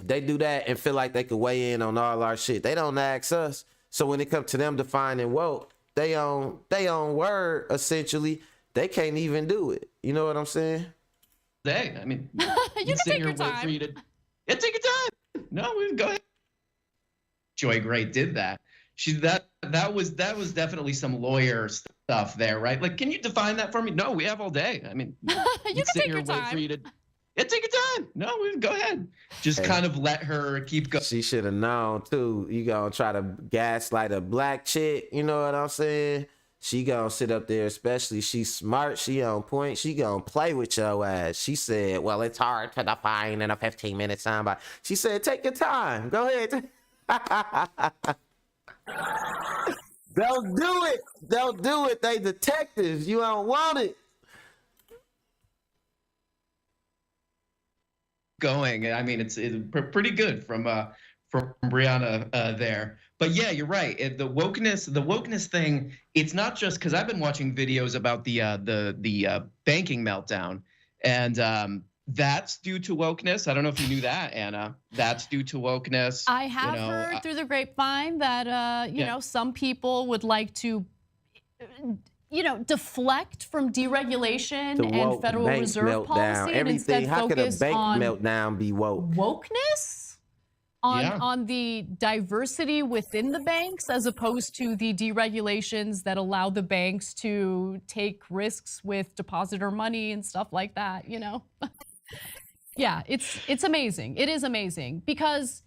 they do that and feel like they could weigh in on all our shit. They don't ask us. So when it comes to them defining woke, they own word, essentially, they can't even do it. You know what I'm saying? Hey, I mean, You can take your time. For you to, yeah, take your time. No, go ahead. Joy Gray did that. That was definitely some lawyer stuff there, right? Like, can you define that for me? No, we have all day. I mean, You can take your time. For you to, yeah, take your time. No, go ahead. Just kind of let her keep going. She should have known too. You gonna try to gaslight a black chick, you know what I'm saying? She gonna sit up there, especially she's smart, she on point, she gonna play with your ass. She said, well, it's hard to define in a 15-minute soundbite. She said, take your time. Go ahead. They'll do it. They'll do it. They detectives. You don't want it. Going. I mean, it's pretty good from Brianna there. But yeah, you're right. The wokeness thing. It's not just because I've been watching videos about the banking meltdown, and that's due to wokeness. I don't know if you knew that, Anna. That's due to wokeness. I have heard through the grapevine that you know, some people would like to, you know, deflect from deregulation and Federal Reserve policy and instead How could a focus bank on meltdown be woke? wokeness, on the diversity within the banks, as opposed to the deregulations that allow the banks to take risks with depositor money and stuff like that. You know. Yeah, it's amazing. It is amazing because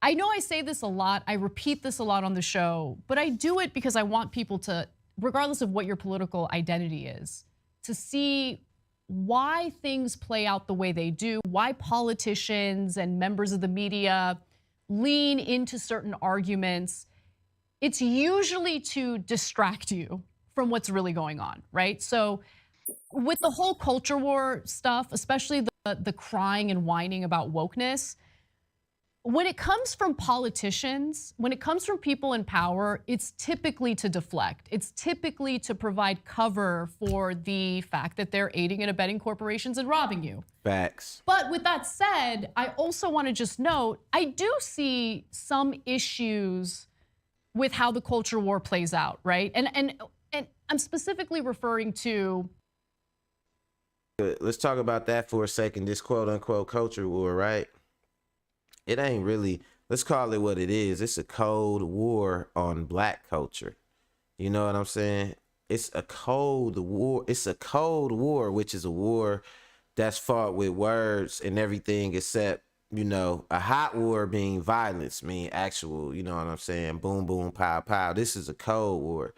I know I say this a lot, I repeat this a lot on the show, but I do it because I want people to, regardless of what your political identity is, to see why things play out the way they do, why politicians and members of the media lean into certain arguments. It's usually to distract you from what's really going on, right? So with the whole culture war stuff, especially the crying and whining about wokeness, when it comes from politicians, when it comes from people in power, it's typically to deflect. It's typically to provide cover for the fact that they're aiding and abetting corporations and robbing you. Facts. But with that said, I also want to just note, I do see some issues with how the culture war plays out, right? And I'm specifically referring to. Let's talk about that for a second, this quote unquote culture war, right? It ain't really, let's call it what it is. It's a cold war on black culture. You know what I'm saying? It's a cold war. It's a cold war, which is a war that's fought with words and everything except, you know, a hot war being violence, mean actual, you know what I'm saying? Boom, boom, pow, pow. This is a cold war.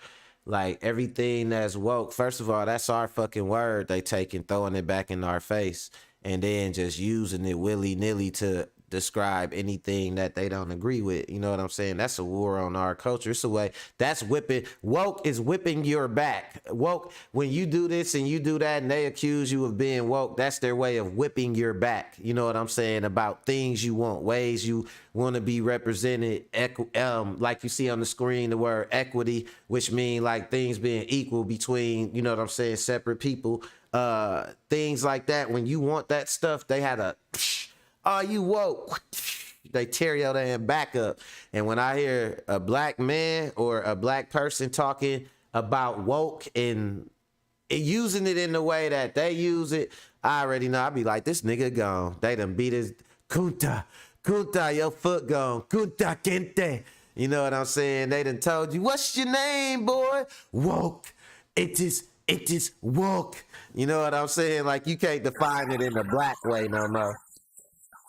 Like everything that's woke, first of all, that's our fucking word they taking, throwing it back in our face, and then just using it willy-nilly to describe anything that they don't agree with. You know what I'm saying? That's a war on our culture. It's a way, that's whipping, woke is whipping your back. Woke, when you do this and you do that and they accuse you of being woke, that's their way of whipping your back. You know what I'm saying? About things you want, ways you want to be represented, like you see on the screen, the word equity, which mean like things being equal between, you know what I'm saying, separate people, things like that. When you want that stuff, they had a, oh, you woke. They tear your damn back up. And when I hear a black man or a black person talking about woke and using it in the way that they use it, I already know. I be like, this nigga gone. They done beat his kunta, your foot gone, kunta kente. You know what I'm saying? They done told you, what's your name, boy? Woke. It is It is woke. You know what I'm saying? Like, you can't define it in the black way no more.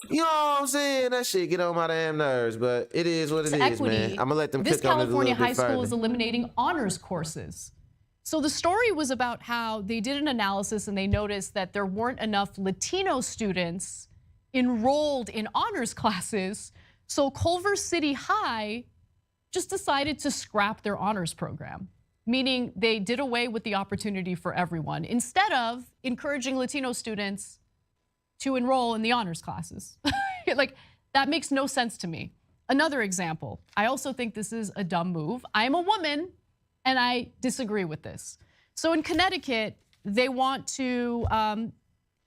You know what I'm saying? That shit get on my damn nerves, but it is what it is, man. I'm gonna let them This cook on it a California little high bit school further. is eliminating honors courses. So the story was about how they did an analysis and they noticed that there weren't enough Latino students enrolled in honors classes. So Culver City High just decided to scrap their honors program, meaning they did away with the opportunity for everyone instead of encouraging Latino students to enroll in the honors classes. Like, that makes no sense to me. Another example, I also think this is a dumb move. I'm a woman and I disagree with this. So in Connecticut, they want to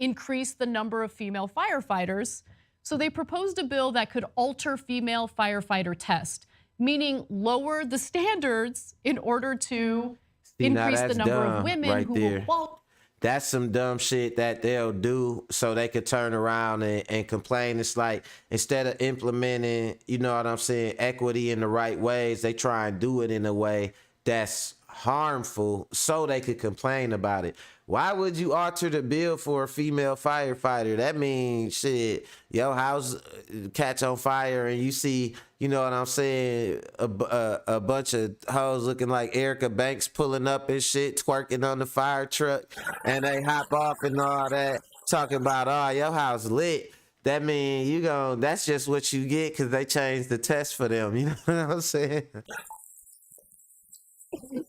increase the number of female firefighters. So they proposed a bill that could alter female firefighter test, meaning lower the standards in order to increase the number of women who will qualify. That's some dumb shit that they'll do so they could turn around and complain. It's like, instead of implementing, you know what I'm saying, equity in the right ways, they try and do it in a way that's harmful so they could complain about it. Why would you alter the bill for a female firefighter? That means, shit, your house catch on fire and you see, you know what I'm saying, a bunch of hoes looking like Erica Banks pulling up and shit, twerking on the fire truck, and they hop off and all that, talking about, oh, your house lit. That means that's just what you get because they changed the test for them. You know what I'm saying?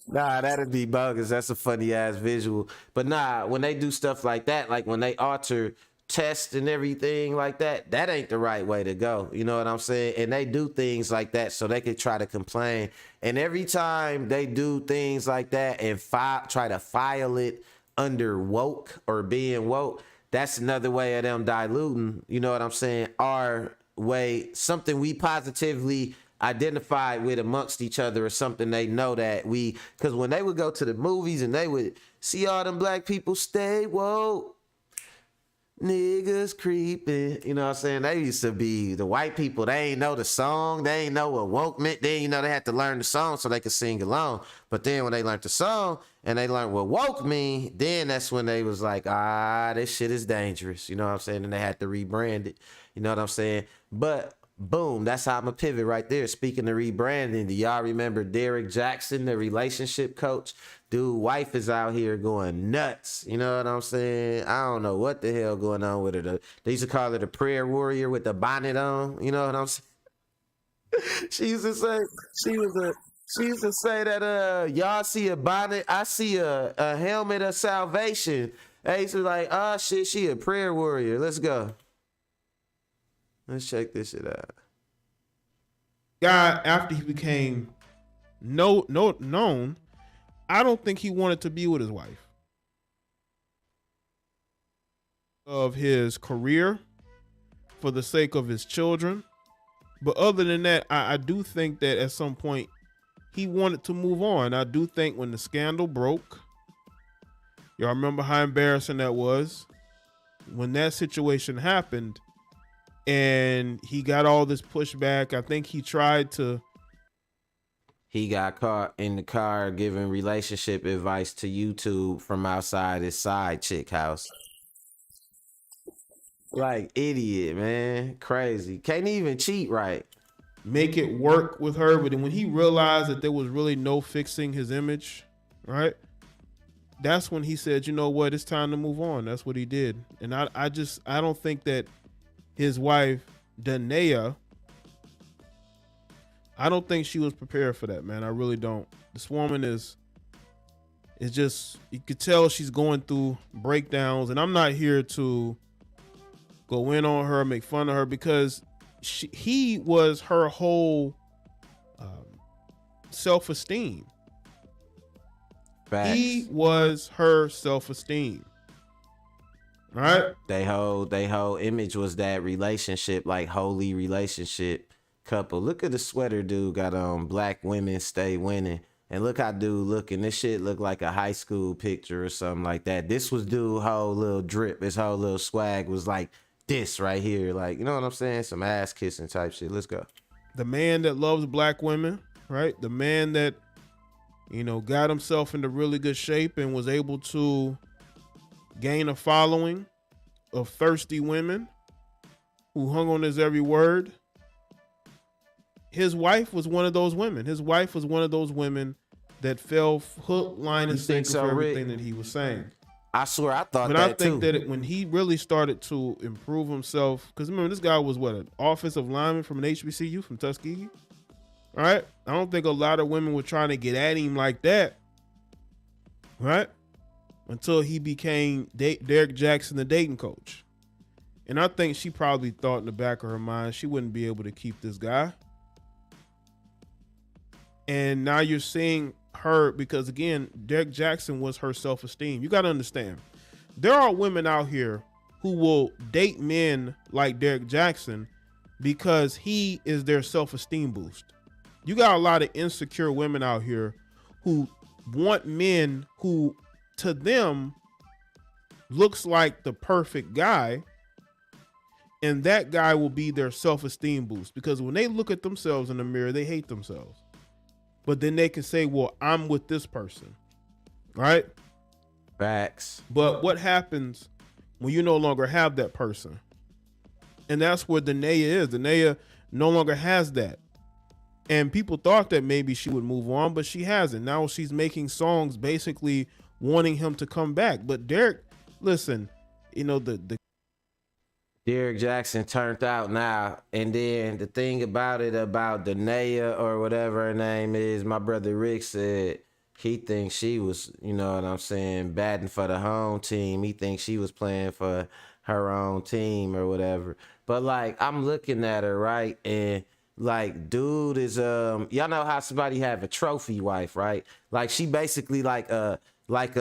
Nah, that'd be bogus. That's a funny ass visual. But nah, when they do stuff like that, like when they alter tests and everything like that, that ain't the right way to go. You know what I'm saying? And they do things like that so they could try to complain. And every time they do things like that and try to file it under woke or being woke, that's another way of them diluting, you know what I'm saying, our way, something we positively identified with amongst each other, or something they know that we, because when they would go to the movies and they would see all them black people stay woke, niggas creeping, you know what I'm saying, they used to be the white people, they ain't know the song, they ain't know what woke meant, then, you know, they had to learn the song so they could sing along. But then when they learned the song and they learned what woke mean, then that's when they was like, this shit is dangerous, you know what I'm saying, and they had to rebrand it, you know what I'm saying. But boom, that's how I'm a pivot right there. Speaking of rebranding, do y'all remember Derrick Jaxyn, the relationship coach? Dude, wife is out here going nuts. You know what I'm saying? I don't know what the hell going on with her. They used to call her the prayer warrior with the bonnet on. You know what I'm saying? She used to say that y'all see a bonnet, I see a helmet of salvation. They used to be like, oh shit, she a prayer warrior. Let's go. Let's check this shit out. Guy, after he became known, I don't think he wanted to be with his wife. Of his career, for the sake of his children. But other than that, I do think that at some point he wanted to move on. I do think when the scandal broke, y'all remember how embarrassing that was? When that situation happened, and he got all this pushback. I think he got caught in the car giving relationship advice to YouTube from outside his side chick house. Like, idiot, man. Crazy. Can't even cheat right. Make it work with her. But then when he realized that there was really no fixing his image, right? That's when he said, you know what, it's time to move on. That's what he did. And I don't think that his wife, Danae, I don't think she was prepared for that, man. I really don't. This woman is just, you could tell she's going through breakdowns, and I'm not here to go in on her, make fun of her, because he was her whole self-esteem. Facts. He was her self-esteem. All right. They whole image was that relationship, like holy relationship couple. Look at the sweater dude got on. Black women stay winning. And look how dude looking. This shit look like a high school picture or something like that. This was dude whole little drip. His whole little swag was like this right here. Like, you know what I'm saying? Some ass kissing type shit. Let's go. The man that loves black women, right? The man that got himself into really good shape and was able to gain a following of thirsty women who hung on his every word. His wife was one of those women. His wife was one of those women that fell hook, line, and sinker so, for Rick? everything that he was saying. I swear I thought But that I think too. that when he really started to improve himself, because remember, this guy was an offensive lineman from an HBCU from Tuskegee. All right. I don't think a lot of women were trying to get at him like that. Right. Until he became Derrick Jaxyn, the dating coach. And I think she probably thought in the back of her mind she wouldn't be able to keep this guy. And now you're seeing her, because again, Derrick Jaxyn was her self-esteem. You got to understand, there are women out here who will date men like Derrick Jaxyn because he is their self-esteem boost. You got a lot of insecure women out here who want men who, to them, looks like the perfect guy, and that guy will be their self-esteem boost, because when they look at themselves in the mirror, they hate themselves. But then they can say, well, I'm with this person, right? Facts. But what happens when you no longer have that person? And that's where Danae is. Danae no longer has that. And people thought that maybe she would move on, but she hasn't. Now she's making songs basically wanting him to come back. But Derrick, listen, the Derrick Jaxyn turned out now. And then the thing about Danae or whatever her name is, my brother Rick said he thinks she was, you know what I'm saying, batting for the home team. He thinks she was playing for her own team or whatever. But like, I'm looking at her, right? And like, dude is y'all know how somebody have a trophy wife, right? Like, she basically for lack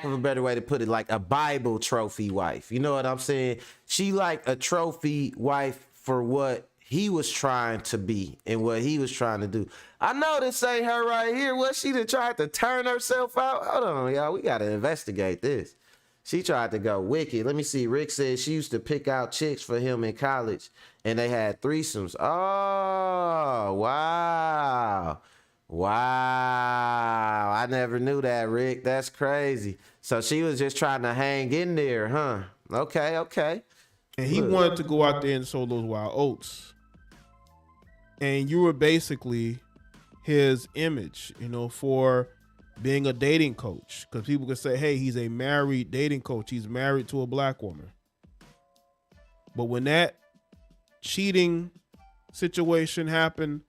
of a better way to put it, like a Bible trophy wife. You know what I'm saying? She like a trophy wife for what he was trying to be and what he was trying to do. I know this ain't her right here. What, she done tried to turn herself out? Hold on, y'all. We got to investigate this. She tried to go wicked. Let me see. Rick said she used to pick out chicks for him in college and they had threesomes. Oh, wow. Wow. I never knew that, Rick. That's crazy. So she was just trying to hang in there, huh? Okay. And he wanted to go out there and sow those wild oats. And you were basically his image, for being a dating coach. Because people could say, hey, he's a married dating coach. He's married to a black woman. But when that cheating situation happened,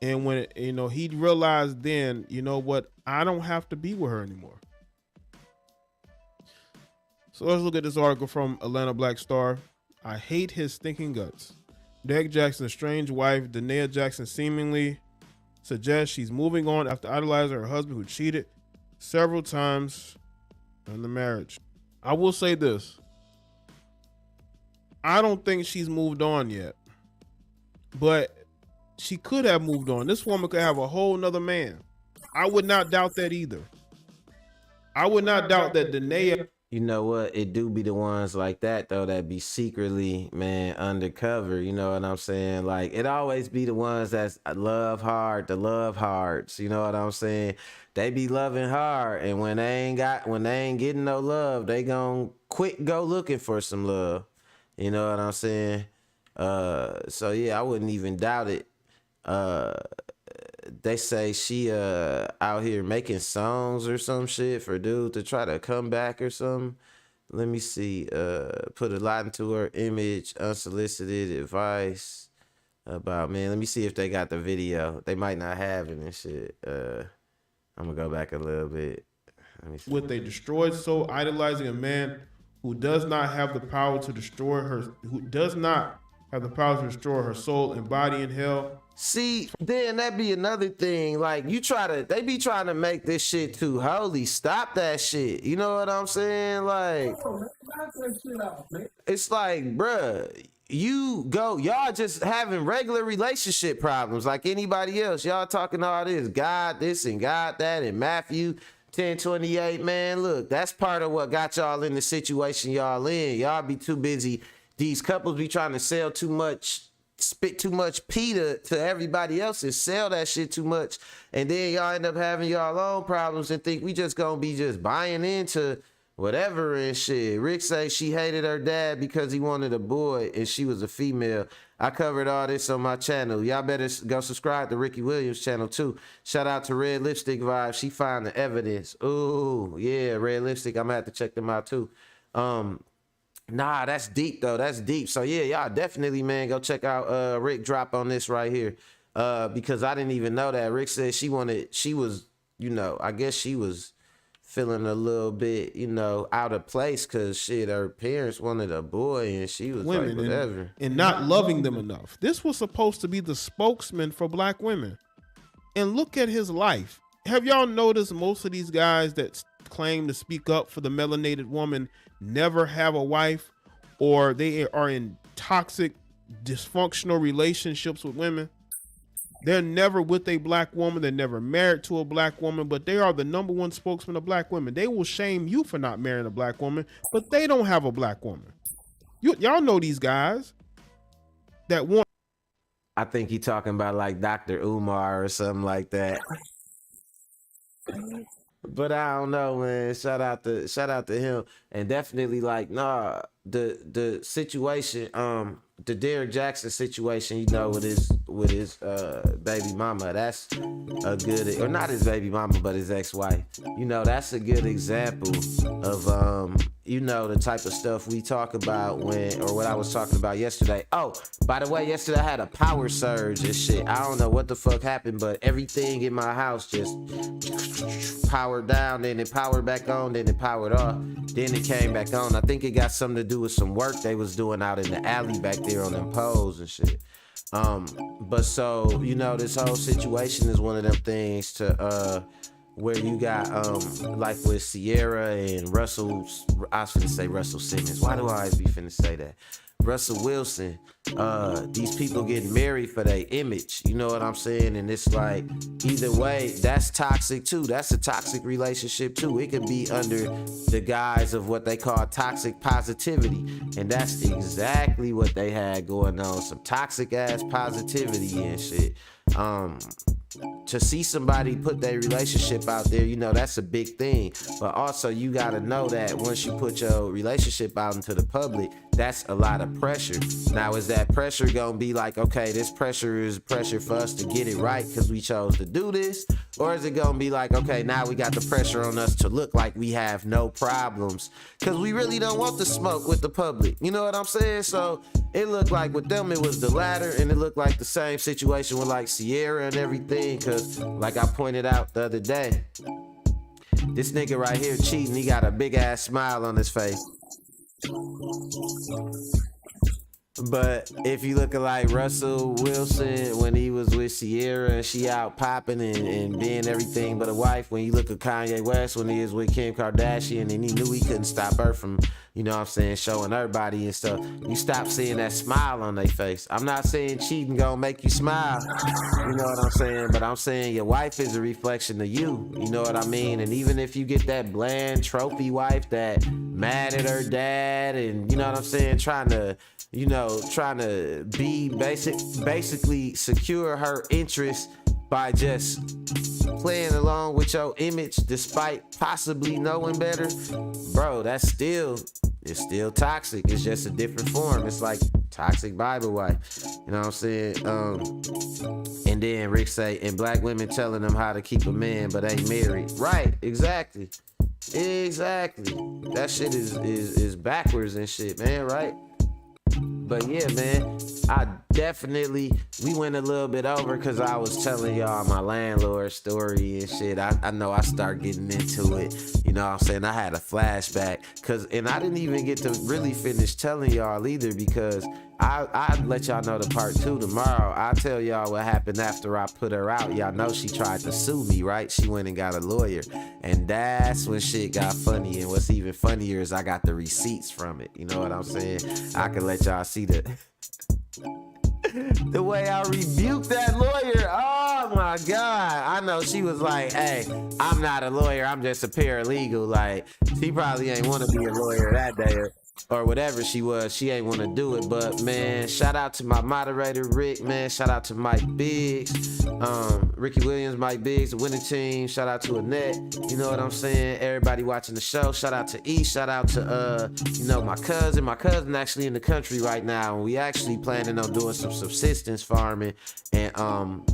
and when, he realized then, you know what, I don't have to be with her anymore. So let's look at this article from Atlanta Black Star. I hate his stinking guts. Derrick Jaxyn's strange wife, Danae Jaxyn, seemingly suggests she's moving on after idolizing her husband who cheated several times in the marriage. I will say this. I don't think she's moved on yet, but she could have moved on. This woman could have a whole nother man. I would not doubt that either. I would not doubt that Danae. You know what? It do be the ones like that, though, that be secretly, man, undercover. You know what I'm saying? Like, it always be the ones that's love hard, the love hards. You know what I'm saying? They be loving hard, and when they ain't getting no love, they gon' go looking for some love. You know what I'm saying? So yeah, I wouldn't even doubt it. They say she out here making songs or some shit for dude to try to come back or something. Let me see. Put a lot into her image, unsolicited advice about, man. Let me see if they got the video. They might not have it and shit. I'm gonna go back a little bit. Let me see. What they destroyed so idolizing a man who does not have the power to destroy her, who does not have the power to destroy her soul and body in hell. See, then that be another thing. Like, they be trying to make this shit too holy. Stop that shit. You know what I'm saying? Like, it's like, bruh, y'all just having regular relationship problems like anybody else. Y'all talking all God this and God that, and Matthew 10:28, man. Look, that's part of what got y'all in the situation y'all in. Y'all be too busy. These couples be trying to sell too much spit too much pee to everybody else and sell that shit too much. And then y'all end up having y'all own problems and think we just gonna be just buying into whatever and shit. Rick say she hated her dad because he wanted a boy and she was a female. I covered all this on my channel. Y'all better go subscribe to Ricky Williams' channel too. Shout out to Red Lipstick Vibe. She found the evidence. Ooh, yeah, Red Lipstick. I'm gonna have to check them out too. Nah, that's deep though. That's deep. So yeah, y'all definitely, man, go check out Rick drop on this right here. Because I didn't even know that. Rick said she was, you know, I guess she was feeling a little bit, you know, out of place because shit, her parents wanted a boy and she was like, whatever. And not loving them enough. This was supposed to be the spokesman for black women. And look at his life. Have y'all noticed most of these guys that claim to speak up for the melanated woman never have a wife, or they are in toxic, dysfunctional relationships with women? They're never with a black woman. They're never married to a black woman, but they are the #1 spokesman of black women. They will shame you for not marrying a black woman, but they don't have a black woman. Y'all know these guys that want. I think he talking about like Dr. Umar or something like that. But I don't know, man. Shout out to him. And definitely like, nah, the situation, the Derrick Jaxyn situation, you know, with his baby mama, that's a good, or not his baby mama, but his ex-wife. You know, that's a good example of you know, the type of stuff we talk about what I was talking about yesterday. Oh, by the way, yesterday I had a power surge and shit. I don't know what the fuck happened, but everything in my house just powered down, then it powered back on, then it powered off, then it came back on. I think it got something to do with some work they was doing out in the alley back there on them poles and shit. But so, you know, this whole situation is one of them things to where you got like with Sierra and Russell, I was finna say Russell Simmons. Why do I always be finna say that? Russell Wilson, these people getting married for their image, you know what I'm saying? And it's like, either way, that's toxic too. That's a toxic relationship too. It could be under the guise of what they call toxic positivity. And that's exactly what they had going on. Some toxic ass positivity and shit. To see somebody put their relationship out there, you know, that's a big thing. But also you gotta know that once you put your relationship out into the public, that's a lot of pressure. Now, is that pressure gonna be like, okay, this pressure is pressure for us to get it right because we chose to do this? Or is it gonna be like, okay, now we got the pressure on us to look like we have no problems because we really don't want the smoke with the public? You know what I'm saying? So it looked like with them, it was the latter, and it looked like the same situation with like Sierra and everything, because like I pointed out the other day, this nigga right here cheating, he got a big ass smile on his face. But if you look at like Russell Wilson when he was with Sierra and she out popping and being everything but a wife, when you look at Kanye West when he was with Kim Kardashian and he knew he couldn't stop her from, you know what I'm saying, showing her body and stuff, you stop seeing that smile on their face. I'm not saying cheating gonna make you smile, you know what I'm saying, but I'm saying your wife is a reflection of you, you know what I mean? And even if you get that bland trophy wife that mad at her dad and, you know what I'm saying, trying to be basically secure her interest by just playing along with your image despite possibly knowing better, bro, it's still toxic. It's just a different form. It's like toxic Bible wife, you know what I'm saying? And then Rick say, and black women telling them how to keep a man but ain't married. Right, exactly. That shit is backwards and shit, man, right? But yeah, man, we went a little bit over because I was telling y'all my landlord story and shit. I know I start getting into it. You know what I'm saying? I had a flashback and I didn't even get to really finish telling y'all either because I'll let y'all know the part 2 tomorrow. I'll tell y'all what happened after I put her out. Y'all know she tried to sue me, right? She went and got a lawyer. And that's when shit got funny. And what's even funnier is I got the receipts from it. You know what I'm saying? I can let y'all see the way I rebuked that lawyer. Oh my God. I know she was like, hey, I'm not a lawyer. I'm just a paralegal. Like, she probably ain't want to be a lawyer that day. or whatever she was, she ain't want to do it. But man, shout out to my moderator Rick, man. Shout out to Mike Biggs, Ricky Williams, Mike Biggs, the winning team. Shout out to Annette, you know what I'm saying? Everybody watching the show. Shout out to E. Shout out to you know, my cousin. My cousin actually in the country right now, and we actually planning on doing some subsistence farming and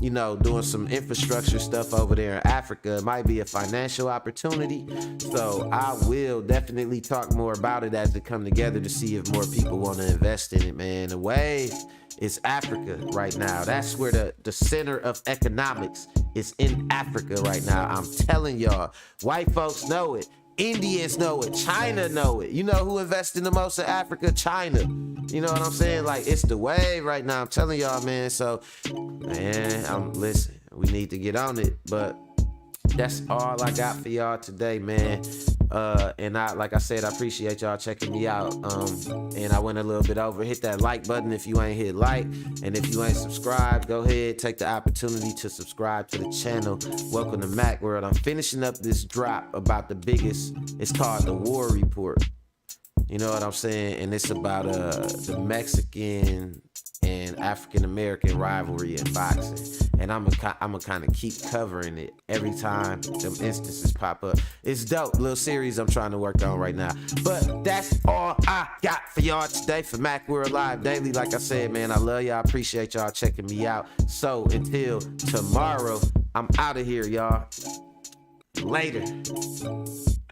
you know, doing some infrastructure stuff over there in Africa. It might be a financial opportunity, so I will definitely talk more about it as it come together to see if more people want to invest in it, man. The wave is Africa right now. That's where the center of economics is, in Africa right now. I'm telling y'all, white folks know it. Indians know it. China know it. You know who invests in the most in Africa? China. You know what I'm saying? Like, it's the wave right now. I'm telling y'all, man. So, man, listen, we need to get on it. But that's all I got for y'all today, man. And like I said, I appreciate y'all checking me out. And I went a little bit over. Hit that like button if you ain't hit like. And if you ain't subscribed, go ahead, take the opportunity to subscribe to the channel. Welcome to Mac World. I'm finishing up this drop about the biggest, it's called The War Report. You know what I'm saying? And it's about the Mexican and African American rivalry in boxing. And I'm gonna kind of keep covering it every time them instances pop up. It's dope, little series I'm trying to work on right now. But that's all I got for y'all today for Mac World Live Daily. Like I said, man, I love y'all. Appreciate y'all checking me out. So until tomorrow, I'm out of here, y'all. Later.